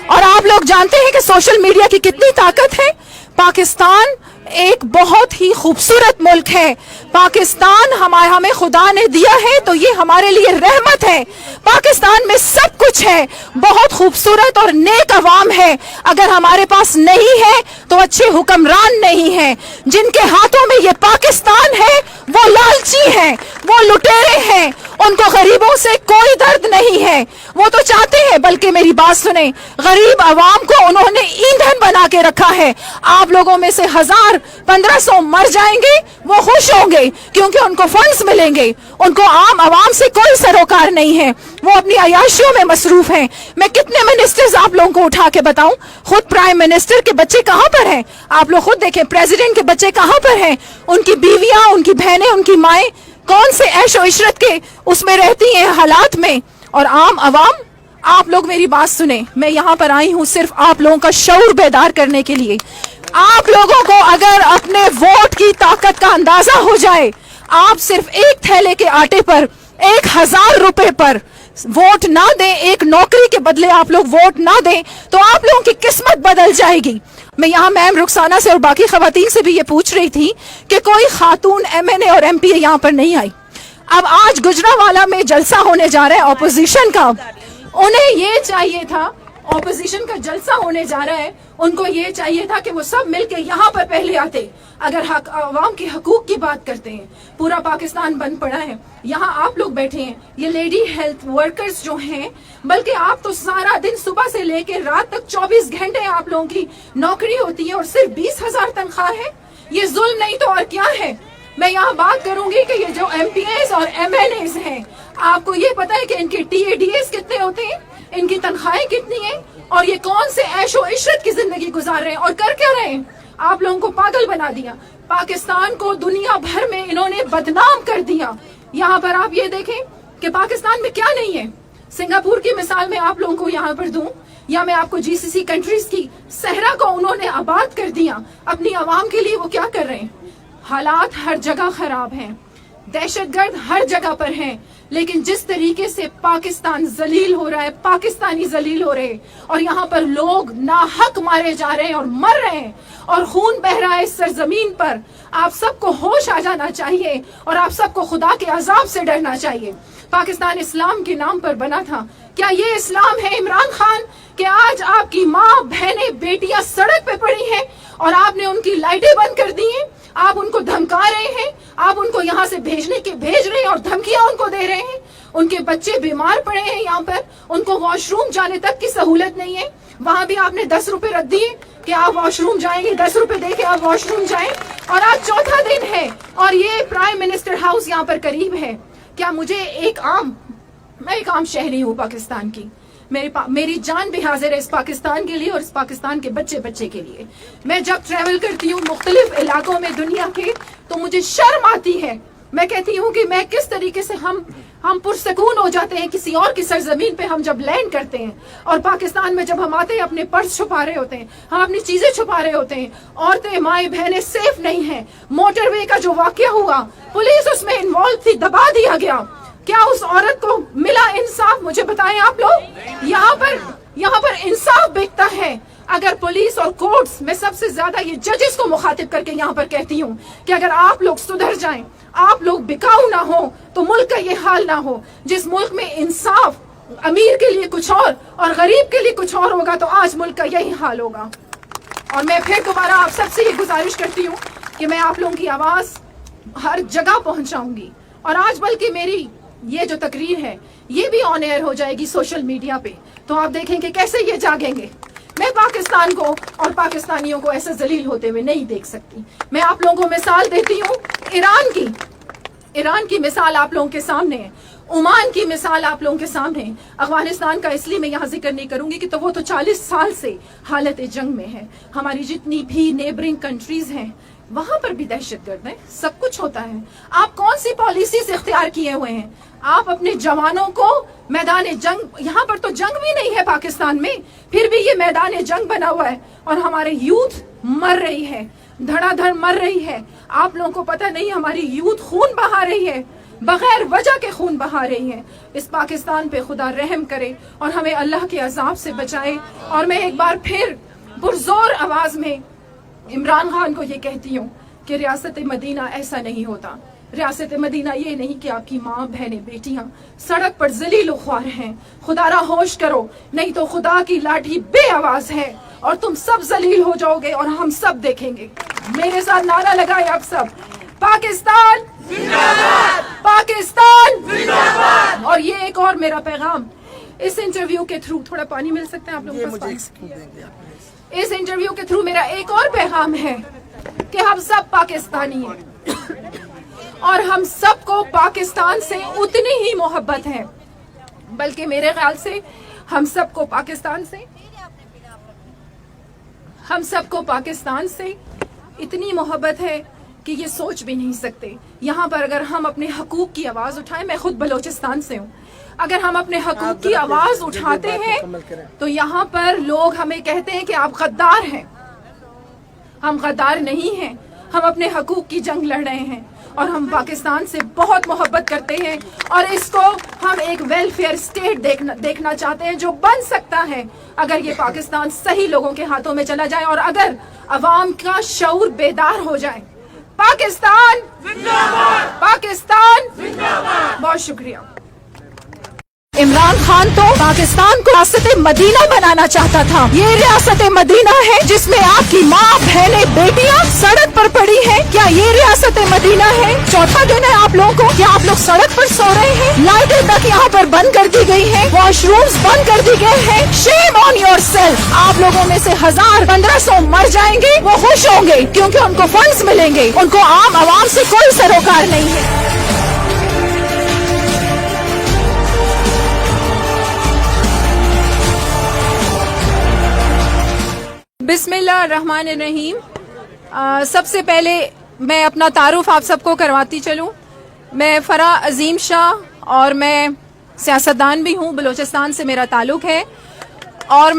और आप लोग जानते हैं कि सोशल मीडिया की कितनी ताकत है। पाकिस्तान एक बहुत ही खूबसूरत मुल्क है। पाकिस्तान हमें खुदा ने दिया है तो ये हमारे लिए रहमत है। पाकिस्तान में सब कुछ है, बहुत खूबसूरत और नेक अवाम है। अगर हमारे पास नहीं है तो अच्छे हुक्मरान नहीं है। जिनके हाथों में ये पाकिस्तान है वो लालची हैं, वो लुटेरे हैं, उनको गरीबों से कोई दर्द नहीं है। वो तो चाहते हैं, बल्कि मेरी बात सुने, गरीब अवाम को उन्होंने ईंधन बना के रखा है। आप लोगों में से 1000-1500 मर जाएंगे, वो खुश होंगे क्योंकि उनको फंड्स मिलेंगे। उनको आम अवाम से कोई सरोकार नहीं है, वो अपनी अयाशियों में मसरूफ हैं। मैं कितने मिनिस्टर्स आप लोगों को उठा के बताऊं? खुद प्राइम मिनिस्टर के बच्चे कहां पर हैं? आप लोग खुद देखें, प्रेसिडेंट के बच्चे कहां पर हैं? उनकी बीवियां, उनकी बहनें, उनकी माएं कौन से ऐशो इशरत के उसमें रहती हैं हालात में। और आम अवाम, आप लोग मेरी बात सुने, मैं यहाँ पर आई हूँ सिर्फ आप लोगों का शऊर बेदार करने के लिए। आप लोगों को अगर अपने वोट की ताकत का अंदाजा हो जाए, आप सिर्फ एक थैले के आटे पर 1000 रुपए पर वोट ना दें, एक नौकरी के बदले आप लोग वोट ना दें, तो आप लोगों की किस्मत बदल जाएगी। मैं यहाँ मैम रुखसाना से और बाकी खवातीन से भी ये पूछ रही थी कि कोई खातून MNA और MP यहाँ पर नहीं आई। अब आज गुजरावाला में जलसा होने जा रहा है ऑपोजिशन का, उन्हें ये चाहिए था, ऑपोजिशन का जलसा होने जा रहा है, उनको ये चाहिए था कि वो सब मिलके यहाँ पर पहले आते। अगर अवाम के हकूक की बात करते हैं, पूरा पाकिस्तान बंद पड़ा है, यहाँ आप लोग बैठे हैं, ये लेडी हेल्थ वर्कर्स जो हैं, बल्कि आप तो सारा दिन सुबह से लेकर रात तक 24 घंटे आप लोगों की नौकरी होती है और सिर्फ 20,000 तनख्वाह है। ये जुल्म नहीं तो और क्या है? मैं यहाँ बात करूंगी कि ये जो MPAs और MNAs हैं, आपको ये पता है कि इनके TADAs कितने होते हैं, इनकी तनख्वाहें कितनी हैं, और ये कौन से ऐशो इशरत की जिंदगी गुजार रहे हैं और कर क्या रहे हैं? आप लोगों को पागल बना दिया, पाकिस्तान को दुनिया भर में इन्होंने बदनाम कर दिया। यहाँ पर आप ये देखें कि पाकिस्तान में क्या नहीं है। सिंगापुर की मिसाल में आप लोगों को यहाँ पर दूं, या मैं आपको GCC कंट्रीज की सहरा को उन्होंने आबाद कर दिया। अपनी आवाम के लिए वो क्या कर रहे हैं? हालात हर जगह खराब हैं, दहशतगर्द हर जगह पर हैं, लेकिन जिस तरीके से पाकिस्तान जलील हो रहा है, पाकिस्तानी जलील हो रहे हैं, और यहाँ पर लोग नाहक मारे जा रहे हैं और मर रहे हैं और खून बह रहा है इस सरजमीन पर, आप सबको होश आ जाना चाहिए और आप सबको खुदा के अजाब से डरना चाहिए। पाकिस्तान इस्लाम के नाम पर बना था, क्या ये इस्लाम है इमरान खान कि आज आपकी माँ, बहनें, बेटियां सड़क पे पड़ी हैं और आपने उनकी लाइटें बंद कर दी हैं? आप उनको धमका रहे हैं, आप उनको यहाँ से भेज रहे हैं और धमकियां उनको दे रहे हैं। उनके बच्चे बीमार पड़े हैं यहाँ पर, उनको वॉशरूम जाने तक की सहूलत नहीं है। वहां भी आपने 10 रुपए रख दिए कि आप वॉशरूम जाएंगे, 10 रुपए दे के आप वॉशरूम जाएं। और आज चौथा दिन है और ये प्राइम मिनिस्टर हाउस यहाँ पर करीब है। क्या मुझे मैं एक आम शहरी हूँ पाकिस्तान की, मेरी जान भी हाजिर है इस पाकिस्तान के लिए और इस पाकिस्तान के बच्चे के लिए। मैं जब ट्रैवल करती हूँ मुख्तलिफ इलाकों में दुनिया के, तो मुझे शर्म आती है। मैं कहती हूँ कि मैं किस तरीके से हम पुरसकून हो जाते हैं किसी और की सरजमीन पे हम जब लैंड करते हैं, और पाकिस्तान में जब हम आते हैं अपने पर्स छुपा रहे होते हैं, हम अपनी चीजें छुपा रहे होते हैं, औरतें, माएं, बहनें सेफ नहीं हैं। मोटरवे का जो वाकया हुआ, पुलिस उसमें इन्वॉल्व थी, दबा दिया गया। क्या उस औरत को मिला इंसाफ? मुझे बताएं आप लोग। यहाँ पर इंसाफ बिकता है। अगर पुलिस और कोर्ट्स, मैं सबसे ज्यादा ये जजेस को मुखातिब करके यहाँ पर कहती हूँ कि अगर आप लोग सुधर जाएं, आप लोग बिकाऊ ना हो, तो मुल्क का ये हाल ना हो। जिस मुल्क में इंसाफ अमीर के लिए कुछ और गरीब के लिए कुछ और होगा, तो आज मुल्क का यही हाल होगा। और मैं फिर दोबारा आप सबसे ये गुजारिश करती हूँ कि मैं आप लोगों की आवाज हर जगह पहुंचाऊंगी। और आज बल्कि मेरी یہ جو تقریر ہے یہ بھی آن ایئر ہو جائے گی سوشل میڈیا پہ, تو آپ دیکھیں کہ کیسے یہ جاگیں گے. میں پاکستان کو اور پاکستانیوں کو ایسے ذلیل ہوتے ہوئے نہیں دیکھ سکتی. میں آپ لوگوں کو مثال دیتی ہوں ایران کی مثال آپ لوگوں کے سامنے ہے, عمان کی مثال آپ لوگوں کے سامنے ہے. افغانستان کا اس لیے میں یہاں ذکر نہیں کروں گی کہ تو وہ تو 40 سال سے حالت جنگ میں ہے. ہماری جتنی بھی نیبرنگ کنٹریز ہیں وہاں پر بھی دہشت گرد ہیں, سب کچھ ہوتا ہے. آپ کون سی پالیسیز اختیار کیے ہوئے ہیں؟ آپ اپنے جوانوں کو میدان جنگ, یہاں پر تو جنگ بھی نہیں ہے پاکستان میں, پھر بھی یہ میدان جنگ بنا ہوا ہے اور ہمارے یوتھ مر رہی ہے, دھڑا دھڑ مر رہی ہے. آپ لوگوں کو پتہ نہیں ہماری یوتھ خون بہا رہی ہے, بغیر وجہ کے خون بہا رہی ہے. اس پاکستان پہ خدا رحم کرے اور ہمیں اللہ کے عذاب سے بچائے. اور میں ایک بار پھر پرزور آواز میں عمران خان کو یہ کہتی ہوں کہ ریاست مدینہ ایسا نہیں ہوتا. ریاست مدینہ یہ نہیں کہ آپ کی ماں بہنیں بیٹیاں سڑک پر ذلیل و خوار ہیں. خدا را ہوش کرو, نہیں تو خدا کی لاٹھی بے آواز ہے اور تم سب ذلیل ہو جاؤ گے اور ہم سب دیکھیں گے. میرے ساتھ نعرہ لگائے آپ سب, پاکستان زندہ باد, پاکستان زندہ باد. اور یہ ایک اور میرا پیغام اس انٹرویو کے تھرو, تھوڑا پانی مل سکتے ہیں آپ لوگوں کو؟ اس انٹرویو کے تھرو میرا ایک اور پیغام ہے کہ ہم سب پاکستانی ہیں اور ہم سب کو پاکستان سے اتنی ہی محبت ہے, بلکہ میرے خیال سے ہم سب کو پاکستان سے اتنی محبت ہے کہ یہ سوچ بھی نہیں سکتے. یہاں پر اگر ہم اپنے حقوق کی آواز اٹھائیں, میں خود بلوچستان سے ہوں, اگر ہم اپنے حقوق کی آواز اٹھاتے ہیں تو یہاں پر لوگ ہمیں کہتے ہیں کہ آپ غدار ہیں. ہم غدار نہیں ہیں, ہم اپنے حقوق کی جنگ لڑ رہے ہیں اور ہم پاکستان سے بہت محبت کرتے ہیں اور اس کو ہم ایک ویلفیئر اسٹیٹ دیکھنا چاہتے ہیں جو بن سکتا ہے اگر یہ پاکستان صحیح لوگوں کے ہاتھوں میں چلا جائے اور اگر عوام کا شعور بیدار ہو جائے. پاکستان زندہ باد, پاکستان زندہ باد. بہت شکریہ. عمران خان تو پاکستان کو ریاست مدینہ بنانا چاہتا تھا. یہ ریاست مدینہ ہے جس میں آپ کی ماں بہنیں بیٹیاں سڑک پر پڑی ہیں. کیا یہ ریاست مدینہ ہے؟ چوتھا دن ہے آپ لوگوں کو, کیا آپ لوگ سڑک پر سو رہے ہیں؟ لائٹیں تک یہاں پر بند کر دی گئی ہیں, واش رومز بند کر دی گئے ہیں. شیم آن یور سیلف. آپ لوگوں میں سے 1000-1500 مر جائیں گے, وہ خوش ہوں گے کیونکہ ان کو فنڈز ملیں گے, ان کو عام عوام سے کوئی سروکار نہیں ہے. بسم اللہ الرحمن الرحیم. سب سے پہلے میں اپنا تعارف آپ سب کو کرواتی چلوں. میں فرح عظیم شاہ اور میں سیاستدان بھی ہوں, بلوچستان سے میرا تعلق ہے اور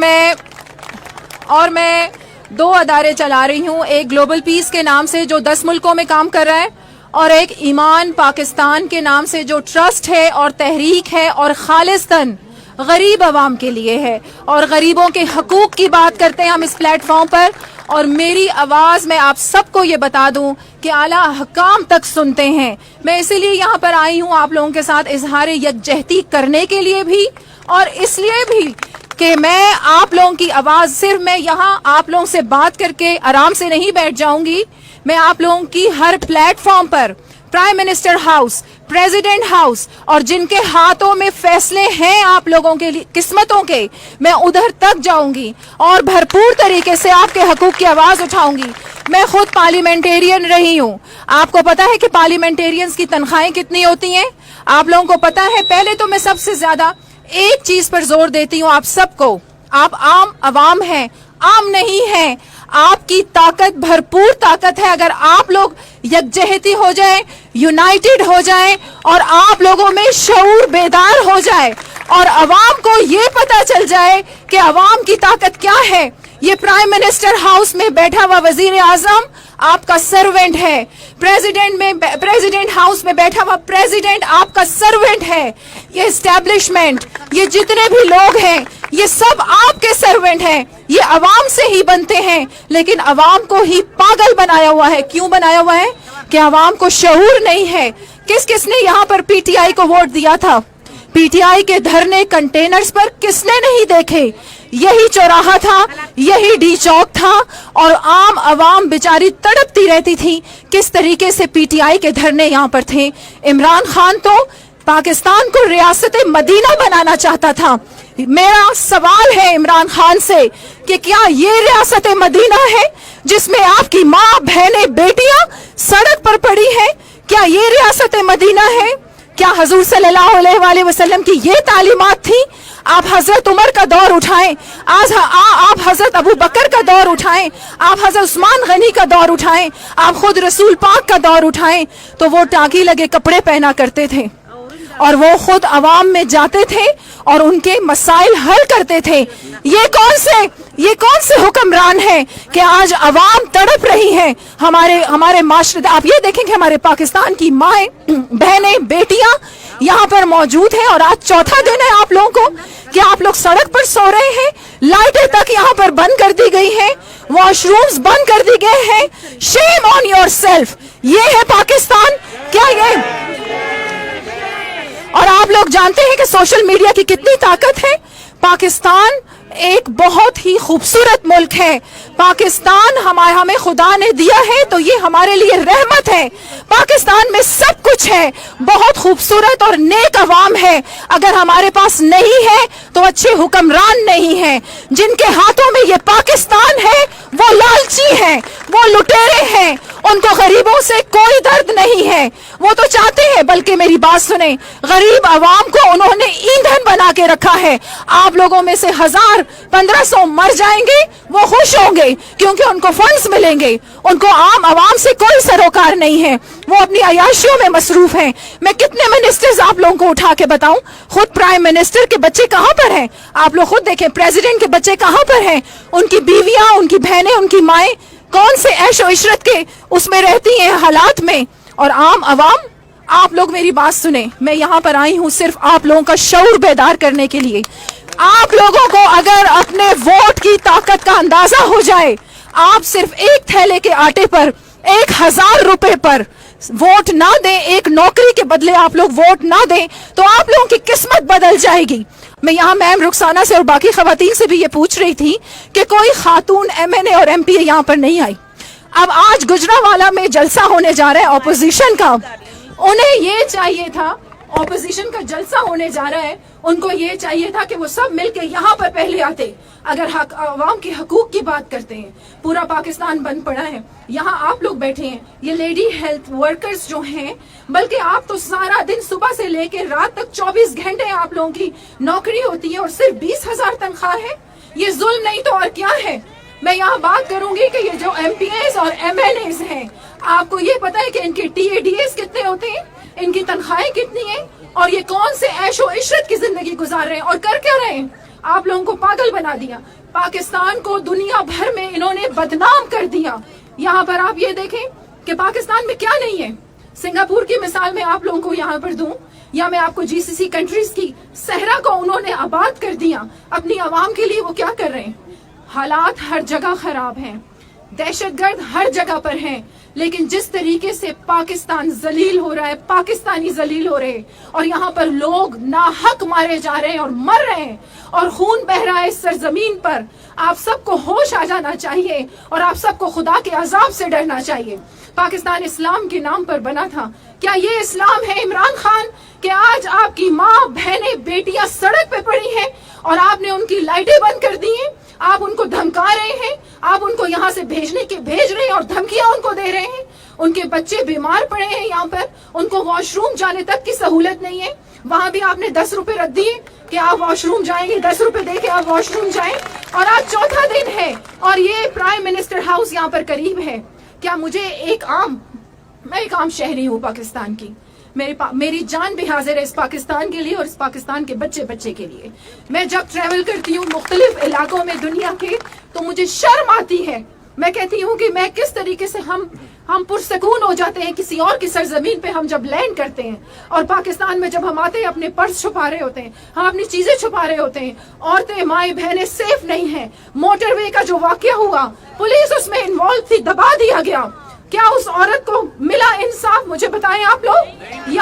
میں 2 ادارے چلا رہی ہوں. ایک گلوبل پیس کے نام سے جو 10 ملکوں میں کام کر رہا ہے اور ایک ایمان پاکستان کے نام سے جو ٹرسٹ ہے اور تحریک ہے اور خالصتاً غریب عوام کے لیے ہے اور غریبوں کے حقوق کی بات کرتے ہیں ہم اس پلیٹ فارم پر. اور میری آواز میں آپ سب کو یہ بتا دوں کہ اعلیٰ حکام تک سنتے ہیں. میں اسی لیے یہاں پر آئی ہوں آپ لوگوں کے ساتھ اظہار یکجہتی کرنے کے لیے بھی اور اس لیے بھی کہ میں آپ لوگوں کی آواز, صرف میں یہاں آپ لوگوں سے بات کر کے آرام سے نہیں بیٹھ جاؤں گی. میں آپ لوگوں کی ہر پلیٹ فارم پر prime minister house, president house اور جن کے ہاتھوں میں فیصلے ہیں آپ لوگوں کے قسمتوں کے, میں ادھر تک جاؤں گی اور بھرپور طریقے سے آپ کے حقوق کی آواز اٹھاؤں گی. میں خود پارلیمنٹیرین رہی ہوں. آپ کو پتا ہے کہ پارلیمنٹیرینز کی تنخواہیں کتنی ہوتی ہیں؟ آپ لوگوں کو پتا ہے. پہلے تو میں سب سے زیادہ ایک چیز پر زور دیتی ہوں آپ سب کو, آپ عام عوام ہیں, عام نہیں ہیں. آپ کی طاقت بھرپور طاقت ہے اگر آپ لوگ یکجہتی ہو جائیں, یونائٹڈ ہو جائیں اور آپ لوگوں میں شعور بیدار ہو جائے اور عوام کو یہ پتا چل جائے کہ عوام کی طاقت کیا ہے. یہ پرائم منسٹر ہاؤس میں بیٹھا ہوا وزیر اعظم آپ کا سرونٹ ہے. پریزیڈنٹ ہاؤس میں بیٹھا ہوا پریزیڈنٹ آپ کا سرونٹ ہے. یہ اسٹیبلشمنٹ, یہ جتنے بھی لوگ ہیں, یہ سب آپ کے سرونٹ ہیں. یہ عوام سے ہی بنتے ہیں لیکن عوام کو ہی پاگل بنایا ہوا ہے. کیوں بنایا ہوا ہے؟ کہ عوام کو شعور نہیں ہے. کس نے یہاں پر پی ٹی آئی کو ووٹ دیا تھا؟ پی ٹی آئی کے دھرنے کنٹینرز پر کس نے نہیں دیکھے؟ یہی چوراہا تھا, یہی ڈی چوک تھا اور عام عوام بیچاری تڑپتی رہتی تھی. کس طریقے سے پی ٹی آئی کے دھرنے یہاں پر تھے. عمران خان تو पाकिस्तान को रियासत मदीना बनाना चाहता था। मेरा सवाल है इमरान खान से कि क्या ये रियासत मदीना है जिसमें आपकी माँ, बहनें, बेटियां सड़क पर पड़ी हैं? क्या ये रियासत मदीना है? क्या हजूर सल्लल्लाहु अलैहि वसल्लम की ये तालीमात थी? आप हजरत उमर का दौर उठाएं, आप हजरत अबू बकर का दौर उठाएं, आप हजरत उस्मान गनी का दौर उठाएं, आप खुद रसूल पाक का दौर उठाएं, तो वो टाकी लगे कपड़े पहना करते थे और वो खुद अवाम में जाते थे और उनके मसाइल हल करते थे। ये कौन से हुक्मरान हैं कि आज अवाम तड़प रही है हमारे माशरे। आप ये देखें कि हमारे पाकिस्तान की माएँ, बहनें, बेटियां यहाँ पर मौजूद हैं और आज चौथा दिन है आप लोगों को कि आप लोग सड़क पर सो रहे हैं। लाइटें तक यहाँ पर बंद कर दी गई हैं, वॉशरूम्स बंद कर दिए गए हैं। Shame on yourself. ये है पाकिस्तान क्या ये? और आप लोग जानते हैं कि सोशल मीडिया की कितनी ताकत है। पाकिस्तान एक बहुत ही खूबसूरत मुल्क है। पाकिस्तान हमें खुदा ने दिया है तो ये हमारे लिए रहमत है। पाकिस्तान में सब कुछ है, बहुत खूबसूरत और नेक अवाम है। अगर हमारे पास नहीं है तो अच्छे हुक्मरान नहीं है। जिनके हाथों में ये पाकिस्तान है वो लालची हैं, वो लुटेरे हैं, उनको गरीबों से कोई दर्द नहीं है। वो तो चाहते हैं, बल्कि मेरी बात सुने, गरीब अवाम को उन्होंने ईंधन बना के रखा है। आप लोगों में से 1000-1500 मर जाएंगे, वो खुश होंगे क्योंकि उनको फंड्स मिलेंगे। उनको आम अवाम से कोई सरोकार नहीं है, वो अपनी अयाशियों में मसरूफ हैं। मैं कितने मिनिस्टर्स आप लोगों को उठा के बताऊं? खुद प्राइम मिनिस्टर के बच्चे कहां पर हैं? आप लोग खुद देखें, प्रेसिडेंट के बच्चे कहां पर हैं? उनकी बीवियां, उनकी बहनें, उनकी माएं कौन से ऐशो इशरत के उसमें रहती हैं हालात में। और आम अवाम, आप लोग मेरी बात सुने, मैं यहाँ पर आई हूँ सिर्फ आप लोगों का शऊर बेदार करने के लिए। आप लोगों को अगर अपने वोट की ताकत का अंदाजा हो जाए, आप सिर्फ एक थैले के आटे पर 1000 रुपए पर वोट ना दें, एक नौकरी के बदले आप लोग वोट ना दें, तो आप लोगों की किस्मत बदल जाएगी। मैं यहाँ मैम रुखसाना से और बाकी खवातीन से भी ये पूछ रही थी कि कोई खातून MNA और MP यहाँ पर नहीं आई। अब आज गुजरावाला में जलसा होने जा रहा है ऑपोजिशन का, उन्हें ये चाहिए था, ऑपोजिशन का जलसा होने जा रहा है, उनको ये चाहिए था कि वो सब मिलके यहाँ पर पहले आते। अगर अवाम के हकूक की बात करते हैं, पूरा पाकिस्तान बंद पड़ा है, यहाँ आप लोग बैठे हैं, ये लेडी हेल्थ वर्कर्स जो हैं, बल्कि आप तो सारा दिन सुबह से लेकर रात तक 24 घंटे आप लोगों की नौकरी होती है और सिर्फ 20,000 तनख्वाह है। ये जुल्म नहीं तो और क्या है? मैं यहाँ बात करूंगी कि ये जो MPs और MNAs हैं, आपको ये पता है कि इनके TADS कितने होते हैं, इनकी तनख्वाहें कितनी हैं, और ये कौन से ऐशो इशरत की जिंदगी गुजार रहे हैं और कर क्या रहे हैं? आप लोगों को पागल बना दिया, पाकिस्तान को दुनिया भर में इन्होंने बदनाम कर दिया। यहाँ पर आप ये देखें कि पाकिस्तान में क्या नहीं है। सिंगापुर की मिसाल में आप लोगों को यहाँ पर दूं, या मैं आपको GCC कंट्रीज की सहरा को उन्होंने आबाद कर दिया। अपनी आवाम के लिए वो क्या कर रहे हैं? हालात हर जगह खराब हैं, दहशतगर्द हर जगह पर हैं, लेकिन जिस तरीके से पाकिस्तान जलील हो रहा है, पाकिस्तानी जलील हो रहे हैं, और यहाँ पर लोग नाहक मारे जा रहे हैं और मर रहे हैं और खून बह रहा है इस सरजमीन पर, आप सबको होश आ जाना चाहिए और आप सबको खुदा के अजाब से डरना चाहिए। पाकिस्तान इस्लाम के नाम पर बना था, क्या ये इस्लाम है इमरान खान कि आज आपकी माँ, बहनें, बेटियां सड़क पे पड़ी हैं और आपने उनकी लाइटें बंद कर दी हैं, आप उनको धमका रहे हैं, आप उनको यहाँ से भेज रहे हैं और धमकियां उनको दे रहे हैं। उनके बच्चे बीमार पड़े हैं यहाँ पर, उनको वॉशरूम जाने तक की सहूलत नहीं है। वहां भी आपने 10 रुपए रख दिए कि आप वॉशरूम जाएंगे, 10 रुपए दे के आप वॉशरूम जाएं, और आज चौथा दिन है और ये प्राइम मिनिस्टर हाउस यहाँ पर करीब है। क्या मुझे मैं एक आम शहरी हूँ पाकिस्तान की, मेरी जान भी हाजिर है इस पाकिस्तान के लिए और इस पाकिस्तान के बच्चे के लिए। मैं जब ट्रैवल करती हूँ मुख्तलिफ इलाकों में दुनिया के, तो मुझे शर्म आती है। मैं कहती हूँ कि मैं किस तरीके से हम पुरसकून हो जाते हैं किसी और की सरजमीन पे हम जब लैंड करते हैं, और पाकिस्तान में जब हम आते हैं अपने पर्स छुपा रहे होते हैं, हम अपनी चीजें छुपा रहे होते हैं, औरतें, माएं, बहनें सेफ नहीं है। मोटरवे का जो वाकया हुआ, पुलिस उसमें इन्वॉल्व थी, दबा दिया गया। क्या उस औरत को मिला इंसाफ? मुझे बताएं आप लोग।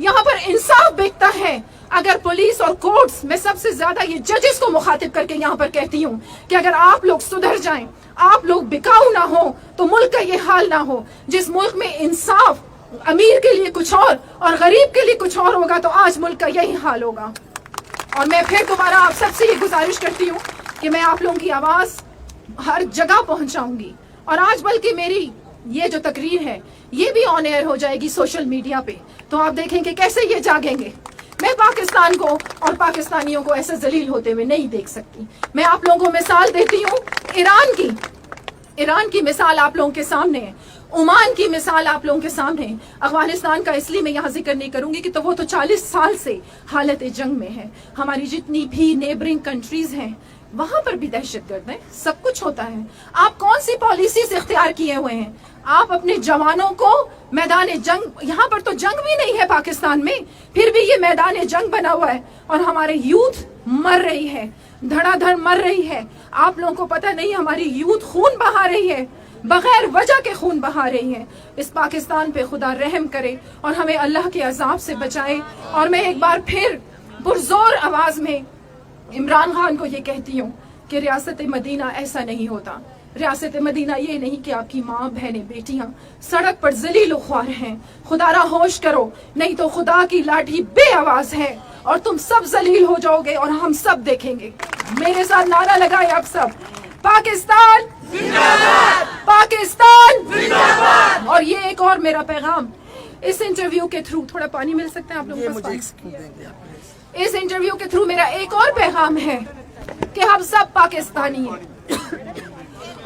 यहाँ पर इंसाफ बिकता है। अगर पुलिस और कोर्ट्स, मैं सबसे ज्यादा ये जजेस को मुखातिब करके यहाँ पर कहती हूँ कि अगर आप लोग सुधर जाएं, आप लोग बिकाऊ ना हो, तो मुल्क का ये हाल ना हो। जिस मुल्क में इंसाफ अमीर के लिए कुछ और गरीब के लिए कुछ और होगा तो आज मुल्क का यही हाल होगा। और मैं फिर दोबारा आप सबसे ये गुजारिश करती हूँ कि मैं आप लोगों की आवाज़ हर जगह पहुँचाऊँगी। और आज बल्कि मेरी ये जो तकरीर है ये भी ऑन एयर हो जाएगी सोशल मीडिया पे, तो आप देखेंगे कैसे ये जागेंगे। मैं पाकिस्तान को और पाकिस्तानियों को ऐसे जलील होते हुए नहीं देख सकती। मैं आप लोगों को मिसाल देती हूँ ईरान की मिसाल आप लोगों के सामने है, ओमान की मिसाल आप लोगों के सामने है। अफगानिस्तान का इसलिए मैं यहाँ जिक्र नहीं करूंगी कि तो वो तो 40 साल से हालत जंग में है। हमारी जितनी भी नेबरिंग कंट्रीज हैं वहां पर भी दहशतगर्द है, सब कुछ होता है। आप कौन सी पॉलिसीज इख्तियार किए हुए हैं? आप अपने जवानों को मैदान जंग, यहाँ पर तो जंग भी नहीं है पाकिस्तान में, फिर भी ये मैदान जंग बना हुआ है और हमारे यूथ मर रही है, धड़ाधड़ मर रही है। आप लोगों को पता नहीं हमारी यूथ खून बहा रही है, बगैर वजह के खून बहा रही है। इस पाकिस्तान पे खुदा रहम करे और हमें अल्लाह के अजाब से बचाए। और मैं एक बार फिर पुरजोर आवाज में इमरान खान को ये कहती हूँ कि रियासत मदीना ऐसा नहीं होता। रियासत मदीना ये नहीं कि आपकी माँ बहनें बेटियां सड़क पर जलील ख्वार हैं। खुदारा होश करो, नहीं तो खुदा की लाठी बे आवाज है और तुम सब जलील हो जाओगे और हम सब देखेंगे। मेरे साथ नारा लगाए आप सब, पाकिस्तान जिंदाबाद, पाकिस्तान जिंदाबाद। और ये एक और मेरा पैगाम इस इंटरव्यू के थ्रू, थोड़ा पानी मिल सकता है आप लोगों को? इस इंटरव्यू के थ्रू मेरा एक और पैगाम है कि हम सब पाकिस्तानी हैं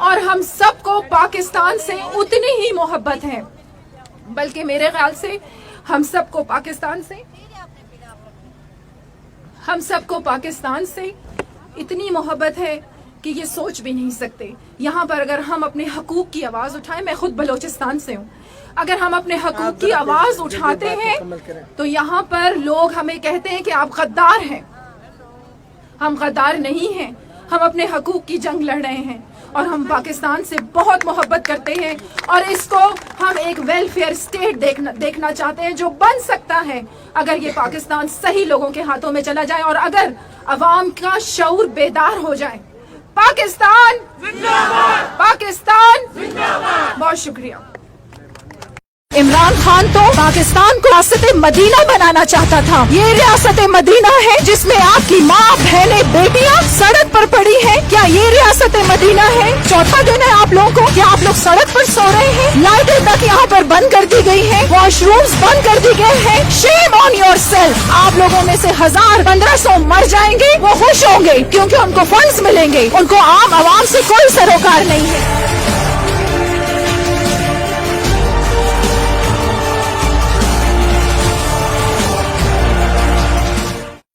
और हम सबको पाकिस्तान से उतनी ही मोहब्बत है, बल्कि मेरे ख्याल से हम सबको पाकिस्तान से इतनी मोहब्बत है कि ये सोच भी नहीं सकते। यहाँ पर अगर हम अपने हकूक की आवाज़ उठाएं, मैं खुद बलोचिस्तान से हूँ, अगर हम अपने हकूक की आवाज़ उठाते हैं तो यहाँ पर लोग हमें कहते हैं कि आप गद्दार हैं। हम गद्दार नहीं हैं, हम अपने हकूक की जंग लड़ रहे हैं और हम पाकिस्तान से बहुत मोहब्बत करते हैं और इसको हम एक वेलफेयर स्टेट देखना चाहते हैं जो बन सकता है अगर ये पाकिस्तान सही लोगों के हाथों में चला जाए और अगर अवाम का शऊर बेदार हो जाए। पाकिस्तान जिंदाबाद, पाकिस्तान जिंदाबाद। बहुत शुक्रिया। इमरान खान तो पाकिस्तान को रियासत मदीना बनाना चाहता था। ये रियासत मदीना है जिसमें आपकी माँ बहनें बेटियां सड़क पर पड़ी हैं। क्या ये रियासत मदीना है? चौथा दिन है आप लोगों को, क्या आप लोग सड़क पर सो रहे हैं? लाइटें तक यहाँ पर बंद कर दी गई हैं, वॉशरूम्स बंद कर दिए गए हैं। Shame on yourself. आप लोगों में से 1000-1500 मर जाएंगे, वो खुश होंगे क्योंकि उनको फंड्स मिलेंगे, उनको आम आवाम से कोई सरोकार नहीं है।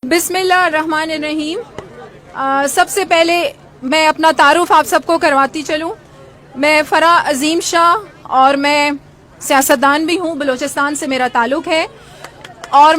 बिस्मिल्लाहिर्रहमानिर्रहीम। सबसे पहले मैं अपना तारुफ आप सबको करवाती चलूँ। मैं फरा अजीम शाह और मैं सियासतदान भी हूँ, बलूचिस्तान से मेरा ताल्लुक़ है और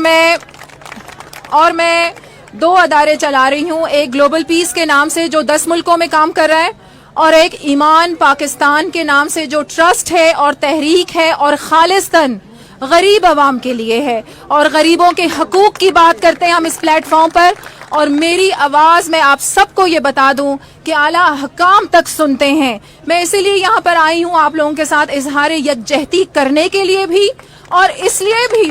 मैं 2 अदारे चला रही हूँ, एक ग्लोबल पीस के नाम से जो 10 मुल्कों में काम कर रहा है और एक ईमान पाकिस्तान के नाम से जो ट्रस्ट है और तहरीक है और खालिस्तन गरीब आवाम के लिए है और गरीबों के हकूक की बात करते हैं हम इस प्लेटफॉर्म पर। और मेरी आवाज़ मैं आप सबको ये बता दूं कि आला हकाम तक सुनते हैं। मैं इसीलिए यहाँ पर आई हूँ आप लोगों के साथ इजहार यकजहती करने के लिए भी और इसलिए भी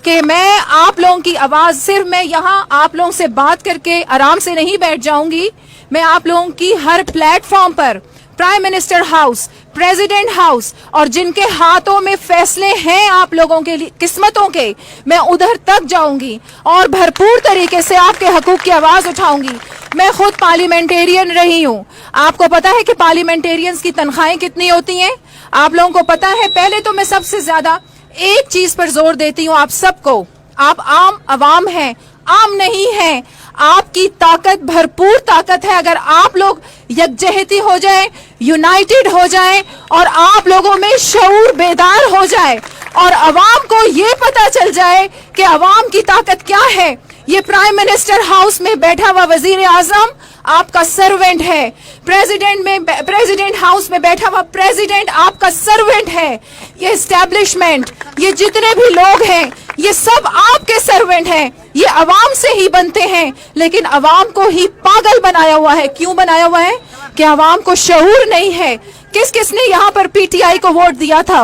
कि मैं आप लोगों की आवाज़, सिर्फ मैं यहाँ आप लोगों से बात करके आराम से नहीं बैठ जाऊंगी, मैं आप लोगों की हर प्लेटफॉर्म पर prime minister house, president house और जिनके हाथों में फैसले हैं आप लोगों के लिए किस्मतों के, मैं उधर तक जाऊंगी और भरपूर तरीके से आपके हकूक की आवाज उठाऊंगी। मैं खुद पार्लियामेंटेरियन रही हूं। आपको पता है कि पार्लियामेंटेरियंस की तनख्वाहें कितनी होती हैं? आप लोगों को पता है? पहले तो मैं सबसे ज्यादा एक चीज पर जोर देती हूँ आप सबको, आप आम अवाम हैं, आम नहीं है। आपकी ताकत भरपूर ताकत है अगर आप लोग यकजहती हो जाए, यूनाइटेड हो जाए और आप लोगों में शऊर बेदार हो जाए और अवाम को ये पता चल जाए कि अवाम की ताकत क्या है। ये प्राइम मिनिस्टर हाउस में बैठा हुआ वजीर आजम आपका सर्वेंट है, प्रेसिडेंट हाउस में बैठा हुआ प्रेसिडेंट आपका सर्वेंट है, ये एस्टैब्लिशमेंट, ये जितने भी लोग हैं ये सब आपके सर्वेंट हैं। ये अवाम से ही बनते हैं लेकिन अवाम को ही पागल बनाया हुआ है। क्यों बनाया हुआ है? कि अवाम को शऊर नहीं है। किस किसने यहाँ पर पीटीआई को वोट दिया था?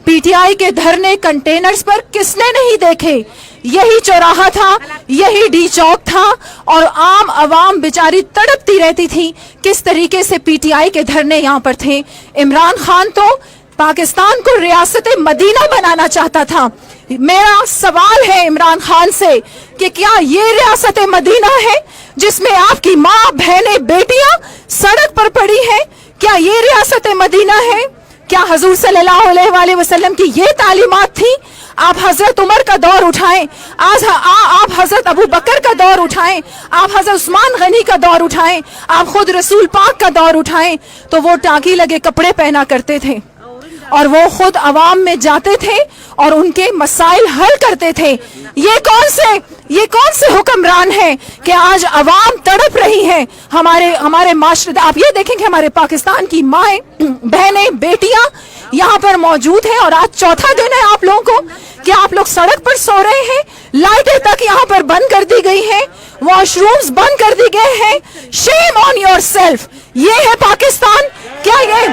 पी टी आई के धरने कंटेनर्स पर किसने नहीं देखे? यही चौराहा था, यही डी चौक था, और आम आवाम बेचारी तड़पती रहती थी किस तरीके से पीटीआई के धरने यहाँ पर थे। इमरान खान तो पाकिस्तान को रियासत मदीना बनाना चाहता था। मेरा सवाल है इमरान खान से कि क्या ये रियासत मदीना है जिसमें आपकी माँ, बहनें, बेटियां सड़क पर पड़ी हैं? क्या ये रियासत मदीना है? क्या हुजूर सल्लल्लाहु अलैहि वसल्लम की ये तालीमात थी? आप हजरत उमर का दौर उठाएं, आप हजरत अबू बकर का दौर उठाएं, आप हजरत उस्मान गनी का दौर उठाएं, आप खुद रसूल पाक का दौर उठाएं, तो वो टाकी लगे कपड़े पहना करते थे और वो खुद अवाम में जाते थे और उनके मसाइल हल करते थे। ये कौन से हुक्मरान हैं कि आज अवाम तड़प रही है? हमारे माशरे, आप ये देखें कि हमारे पाकिस्तान की माएं, बहनें, बेटियां यहाँ पर मौजूद हैं और आज चौथा दिन है आप लोगों को कि आप लोग सड़क पर सो रहे हैं। लाइटें तक यहाँ पर बंद कर दी गई हैं, वॉशरूम्स बंद कर दिए गए हैं। Shame on yourself. ये है पाकिस्तान क्या ये?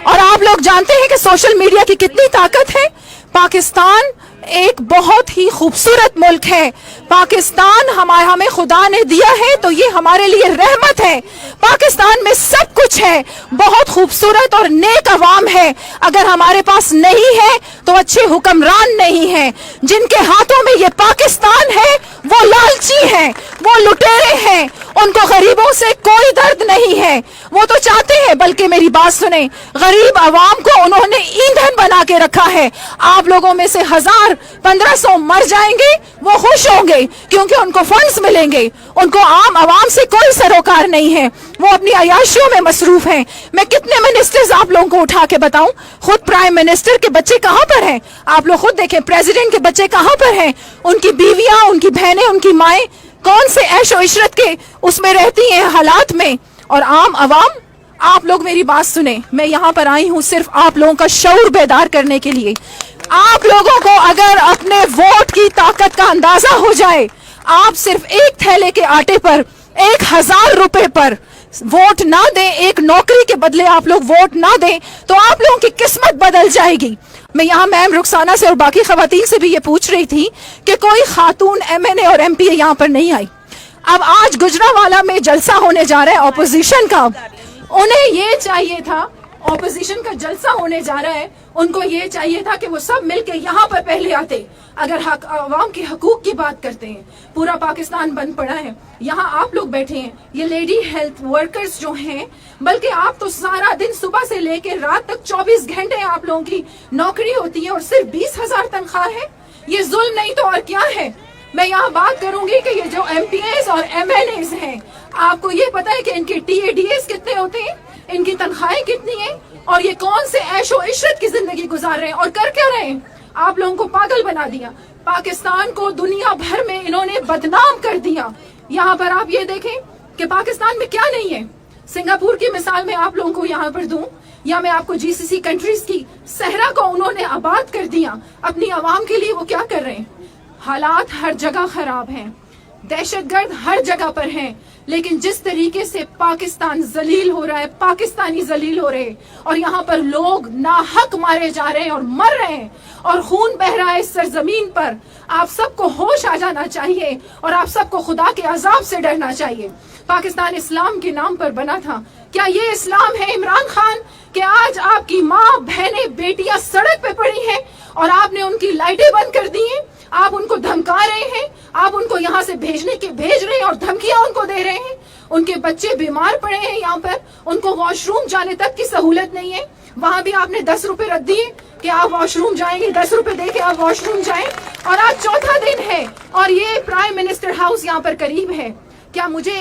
और आप लोग जानते हैं कि सोशल मीडिया की कितनी ताकत है। पाकिस्तान एक बहुत ही खूबसूरत मुल्क है। पाकिस्तान हमें खुदा ने दिया है तो ये हमारे लिए रहमत है। पाकिस्तान में सब कुछ है, बहुत खूबसूरत और नेक अवाम है। अगर हमारे पास नहीं है तो अच्छे हुक्मरान नहीं है। जिनके हाथों में ये पाकिस्तान है वो लालची हैं, वो लुटेरे हैं, उनको गरीबों से कोई दर्द नहीं है। वो तो चाहते हैं, बल्कि मेरी बात सुने, गरीब अवाम को उन्होंने ईंधन बना के रखा है। आप लोगों में से 1000-1500 मर जाएंगे, वो खुश होंगे क्योंकि उनको फंड्स मिलेंगे। उनको आम आवाम से कोई सरोकार नहीं है, वो अपनी अयाशियों में मसरूफ हैं। मैं कितने मिनिस्टर्स आप लोगों को उठा के बताऊं? खुद प्राइम मिनिस्टर के बच्चे कहां पर हैं? आप लोग खुद देखें, प्रेसिडेंट के बच्चे कहां पर हैं? उनकी बीवियां, उनकी बहनें, उनकी माएं कौन से ऐशो इशरत के उसमें रहती हैं हालात में। और आम अवाम, आप लोग मेरी बात सुने, मैं यहाँ पर आई हूँ सिर्फ आप लोगों का शऊर बेदार करने के लिए। आप लोगों को अगर अपने वोट की ताकत का अंदाजा हो जाए, आप सिर्फ एक थैले के आटे पर 1000 रुपए पर वोट ना दें, एक नौकरी के बदले आप लोग वोट ना दें, तो आप लोगों की किस्मत बदल जाएगी। मैं यहाँ मैम रुखसाना से और बाकी खवातीन से भी ये पूछ रही थी कि कोई खातून MNA और MP यहाँ पर नहीं आई। अब आज गुजरावाला में जलसा होने जा रहा है ऑपोजिशन का, उन्हें ये चाहिए था, ऑपोजिशन का जलसा होने जा रहा है, उनको ये चाहिए था कि वो सब मिलके यहाँ पर पहले आते। अगर अवाम के हकूक की बात करते हैं, पूरा पाकिस्तान बंद पड़ा है, यहाँ आप लोग बैठे हैं, ये लेडी हेल्थ वर्कर्स जो हैं, बल्कि आप तो सारा दिन सुबह से लेकर रात तक 24 घंटे आप लोगों की नौकरी होती है और सिर्फ 20,000 तनख्वाह है। ये जुल्म नहीं तो और क्या है? मैं यहाँ बात करूंगी कि ये जो MPAs और MNAs हैं, आपको ये पता है कि इनके TADS कितने होते हैं, इनकी तनख्वाहें कितनी हैं, और ये कौन से ऐशो इशरत की जिंदगी गुजार रहे हैं और कर क्या रहे हैं? आप लोगों को पागल बना दिया, पाकिस्तान को दुनिया भर में इन्होंने बदनाम कर दिया। यहाँ पर आप ये देखें कि पाकिस्तान में क्या नहीं है। सिंगापुर की मिसाल मैं आप लोगों को यहाँ पर दूं, या मैं आपको GCC कंट्रीज की सहरा को उन्होंने आबाद कर दिया अपनी आवाम के लिए। वो क्या कर रहे हैं? हालात हर जगह खराब हैं, दहशतगर्द हर जगह पर हैं, लेकिन जिस तरीके से पाकिस्तान जलील हो रहा है, पाकिस्तानी जलील हो रहे हैं, और यहाँ पर लोग नाहक मारे जा रहे हैं और मर रहे हैं और खून बह रहा है इस सरजमीन पर, आप सबको होश आ जाना चाहिए और आप सबको खुदा के अजाब से डरना चाहिए। पाकिस्तान इस्लाम के नाम पर बना था, क्या ये इस्लाम है इमरान खान कि आज आपकी माँ, बहनें, बेटियां सड़क पे पड़ी हैं और आपने उनकी लाइटें बंद कर दी हैं? आप उनको धमका रहे हैं, आप उनको यहाँ से भेज रहे हैं और धमकियां उनको दे रहे हैं। उनके बच्चे बीमार पड़े हैं यहाँ पर, उनको वॉशरूम जाने तक की सहूलत नहीं है। वहां भी आपने 10 रुपए रख दिए कि आप वॉशरूम जाएंगे, 10 रुपए दे के आप वॉशरूम जाएं। और आज चौथा दिन है और ये प्राइम मिनिस्टर हाउस यहाँ पर करीब है। क्या मुझे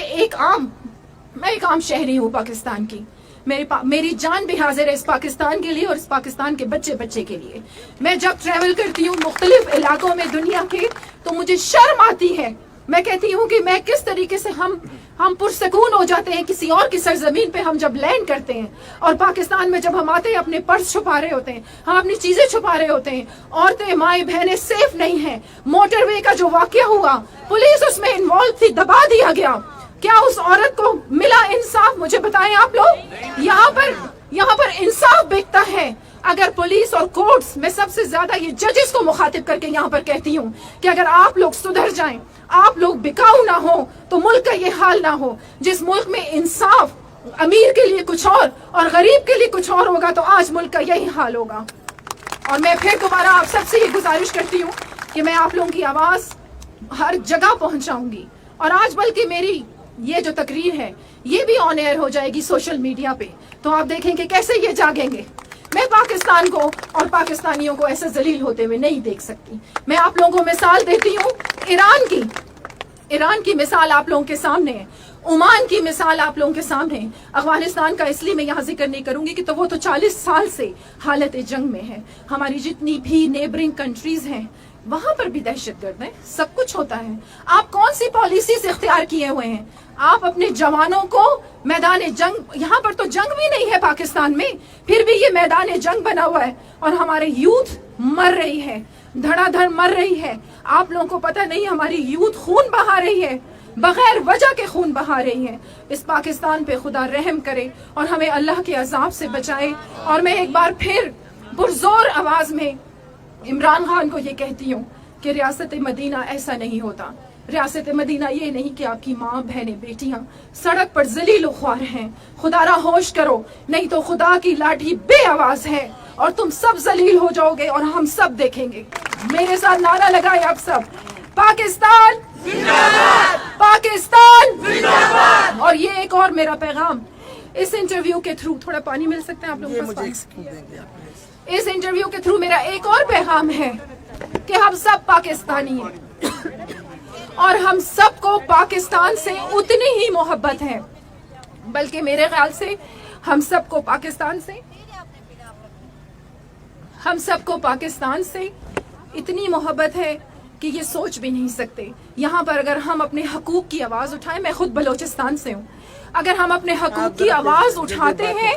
मैं एक आम शहरी हूँ पाकिस्तान की, मेरी जान भी हाजिर है इस पाकिस्तान के लिए और इस पाकिस्तान के बच्चे के लिए। मैं जब ट्रैवल करती हूँ मुख्तलिफ इलाकों में दुनिया के, तो मुझे शर्म आती है। मैं कहती हूँ कि मैं किस तरीके से हम पुरसकून हो जाते हैं किसी और की सरजमीन पे हम जब लैंड करते हैं, और पाकिस्तान में जब हम आते हैं अपने पर्स छुपा रहे होते हैं, हम अपनी चीजें छुपा रहे होते हैं, औरतें, माएं, बहनें सेफ नहीं हैं। मोटरवे का जो वाकया हुआ, पुलिस उसमें इन्वॉल्व थी, दबा दिया गया। क्या उस औरत को मिला इंसाफ? मुझे बताएं आप लोग। यहाँ पर इंसाफ बिकता है। अगर पुलिस और कोर्ट्स, मैं सबसे ज्यादा ये जजेस को मुखातिब करके यहाँ पर कहती हूँ कि अगर आप लोग सुधर जाएं, आप लोग बिकाऊ ना हो, तो मुल्क का ये हाल ना हो। जिस मुल्क में इंसाफ अमीर के लिए कुछ और गरीब के लिए कुछ और होगा, तो आज मुल्क का यही हाल होगा। और मैं फिर दोबारा आप सबसे ये गुजारिश करती हूँ कि मैं आप लोगों की आवाज हर जगह पहुंचाऊंगी। और आज बल्कि मेरी ये जो तकरीर है ये भी ऑन एयर हो जाएगी सोशल मीडिया पे, तो आप देखेंगे कैसे ये जागेंगे। मैं पाकिस्तान को और पाकिस्तानियों को ऐसे जलील होते हुए नहीं देख सकती। मैं आप लोगों को मिसाल देती हूँ ईरान की मिसाल आप लोगों के सामने है, ओमान की मिसाल आप लोगों के सामने है। अफगानिस्तान का इसलिए मैं यहाँ जिक्र नहीं करूंगी कि तो वो तो 40 साल से हालत जंग में है। हमारी जितनी भी नेबरिंग कंट्रीज हैं वहां पर भी दहशतगर्द है, सब कुछ होता है। आप कौन सी पॉलिसी से इख्तियार किए हुए हैं? आप अपने जवानों को मैदान जंग, यहाँ पर तो जंग भी नहीं है पाकिस्तान में, फिर भी ये मैदान जंग बना हुआ है और हमारे यूथ मर रही है, धड़ाधड़ मर रही है। आप लोगों को पता नहीं हमारी यूथ खून बहा रही है, बगैर वजह के खून बहा रही है। इस पाकिस्तान पे खुदा रहम करे और हमें अल्लाह के अजाब से बचाए। और मैं एक बार फिर पुरजोर आवाज में इमरान खान को ये कहती हूँ कि रियासत मदीना ऐसा नहीं होता। रियासत मदीना ये नहीं कि आपकी माँ बहनें बेटियां सड़क पर जलील ख्वार हैं। खुदारा होश करो, नहीं तो खुदा की लाठी बेआवाज है और तुम सब जलील हो जाओगे और हम सब देखेंगे। मेरे साथ नारा लगाए आप सब, पाकिस्तान जिंदाबाद, पाकिस्तान जिंदाबाद। और ये एक और मेरा पैगाम इस इंटरव्यू के थ्रू, थोड़ा पानी मिल सकते हैं आप लोगों को? इस इंटरव्यू के थ्रू मेरा एक और पैगाम है कि हम सब पाकिस्तानी हैं और हम सबको पाकिस्तान से उतनी ही मोहब्बत है, बल्कि मेरे ख्याल से हम सबको पाकिस्तान से इतनी मोहब्बत है कि ये सोच भी नहीं सकते। यहाँ पर अगर हम अपने हकूक की आवाज उठाएं, मैं खुद बलोचिस्तान से हूँ, अगर हम अपने हकूक की आवाज उठाते हैं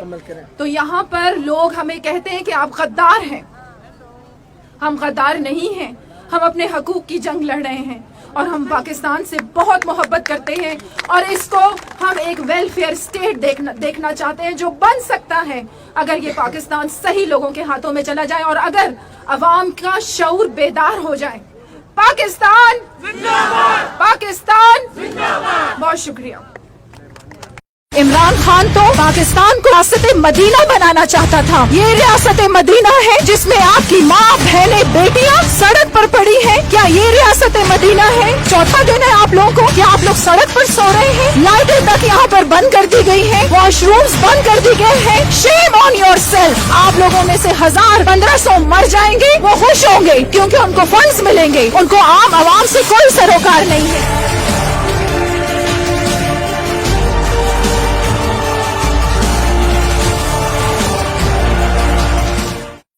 तो यहाँ पर लोग हमें कहते हैं कि आप गद्दार हैं। हम गद्दार नहीं हैं, हम अपने हकूक की जंग लड़ रहे हैं और हम पाकिस्तान से बहुत मोहब्बत करते हैं और इसको हम एक वेलफेयर स्टेट देखना चाहते हैं जो बन सकता है अगर ये पाकिस्तान सही लोगों के हाथों में चला जाए और अगर अवाम का शऊर बेदार हो जाए। पाकिस्तान जिंदाबाद, पाकिस्तान जिंदाबाद। बहुत शुक्रिया। इमरान खान तो पाकिस्तान को रियासत मदीना बनाना चाहता था। ये रियासत मदीना है जिसमें आपकी माँ बहनें बेटियां सड़क पर पड़ी हैं। क्या ये रियासत मदीना है? चौथा दिन है आप लोगों को, क्या आप लोग सड़क पर सो रहे हैं? लाइटें तक यहाँ पर बंद कर दी गई हैं, वॉशरूम्स बंद कर दी गए हैं। Shame on yourself. आप लोगों में से 1000-1500 मर जाएंगे, वो खुश होंगे क्योंकि उनको फंड्स मिलेंगे, उनको आम आवाम से कोई सरोकार नहीं है।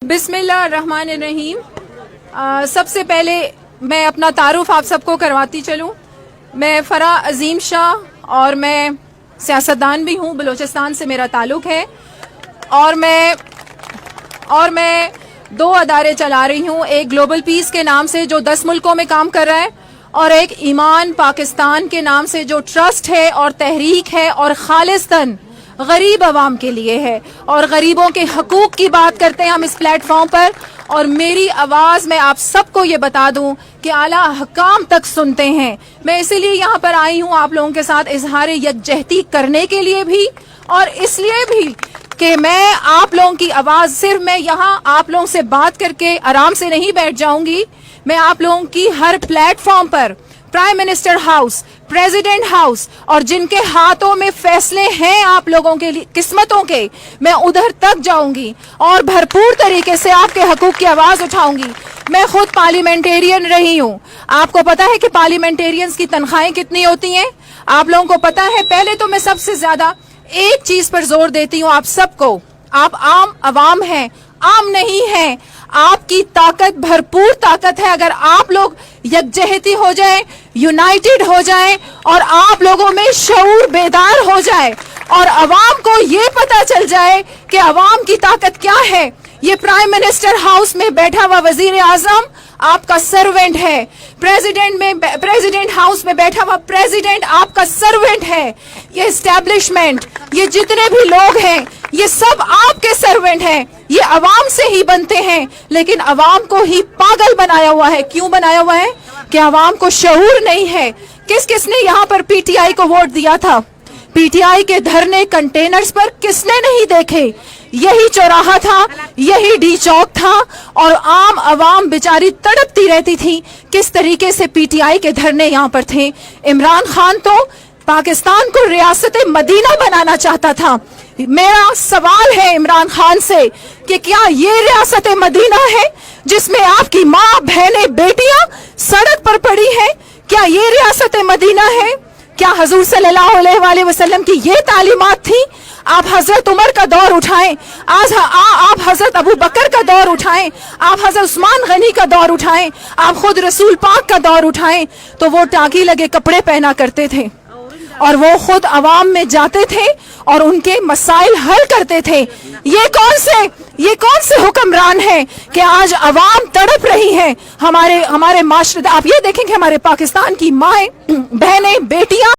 बिस्मिल्लाहिर्रहमानिर्रहीम। सबसे पहले मैं अपना तारुफ आप सबको करवाती चलूं। मैं फरा अजीम शाह और मैं सियासतदान भी हूं, बलोचिस्तान से मेरा ताल्लुक है और मैं 2 अदारे चला रही हूं, एक ग्लोबल पीस के नाम से जो 10 मुल्कों में काम कर रहा है और एक ईमान पाकिस्तान के नाम से जो ट्रस्ट है और तहरीक है और खालिस्तन गरीब आवाम के लिए है और गरीबों के हकूक की बात करते हैं हम इस प्लेटफॉर्म पर। और मेरी आवाज़ मैं आप सबको ये बता दूं कि आला हकाम तक सुनते हैं। मैं इसीलिए यहाँ पर आई हूँ आप लोगों के साथ इजहार यकजहती करने के लिए भी और इसलिए भी कि मैं आप लोगों की आवाज़, सिर्फ मैं यहाँ आप लोगों से बात करके आराम से नहीं बैठ जाऊंगी। मैं आप लोगों की हर प्लेटफॉर्म पर, prime minister house, president house और जिनके हाथों में फैसले हैं आप लोगों के लिए किस्मतों के, मैं उधर तक जाऊंगी और भरपूर तरीके से आपके हकूक की आवाज उठाऊंगी। मैं खुद पार्लियामेंटेरियन रही हूं। आपको पता है कि पार्लियामेंटेरियंस की तनख्वाहें कितनी होती हैं? आप लोगों को पता है? पहले तो मैं सबसे ज्यादा एक चीज पर जोर देती हूँ आप सबको, आप आम अवाम हैं, आम नहीं है। आपकी ताकत भरपूर ताकत है अगर आप लोग यकजहती हो जाए, यूनाइटेड हो जाए और आप लोगों में शऊर बेदार हो जाए और अवाम को ये पता चल जाए कि अवाम की ताकत क्या है। ये प्राइम मिनिस्टर हाउस में बैठा हुआ वजीर आजम आपका सर्वेंट है, प्रेसिडेंट हाउस में बैठा हुआ प्रेसिडेंट आपका सर्वेंट है। ये एस्टैब्लिशमेंट, ये जितने भी लोग हैं ये सब आपके सर्वेंट हैं, ये अवाम से ही बनते हैं, लेकिन अवाम को ही पागल बनाया हुआ है। क्यों बनाया हुआ है? कि अवाम को शऊर नहीं है। किस किसने यहाँ पर पीटीआई को वोट दिया था? पीटीआई के धरने कंटेनर्स पर किसने नहीं देखे? यही चौराहा था, यही डी चौक था, और आम अवाम बेचारी तड़पती रहती थी किस तरीके से पीटीआई के धरने यहाँ पर थे। इमरान खान तो पाकिस्तान को रियासत मदीना बनाना चाहता था। मेरा सवाल है इमरान खान से कि क्या ये रियासत मदीना है जिसमें आपकी माँ, बहनें, बेटियां सड़क पर पड़ी हैं? क्या ये रियासत मदीना है? क्या हजूर सल्लल्लाहु अलैहि वसल्लम की ये तालीमात थी? आप हजरत उमर का दौर उठाएं, आज आप हजरत अबू बकर का दौर उठाएं, आप हजरत उस्मान गनी का दौर उठाएं, आप खुद रसूल पाक का दौर उठाएं, तो वो टाकी लगे कपड़े पहना करते थे और वो खुद अवाम में जाते थे और उनके मसाइल हल करते थे। ये कौन से हुक्मरान हैं कि आज अवाम तड़प रही है? हमारे माशरे, आप ये देखें कि हमारे पाकिस्तान की माएं, बहनें, बेटियां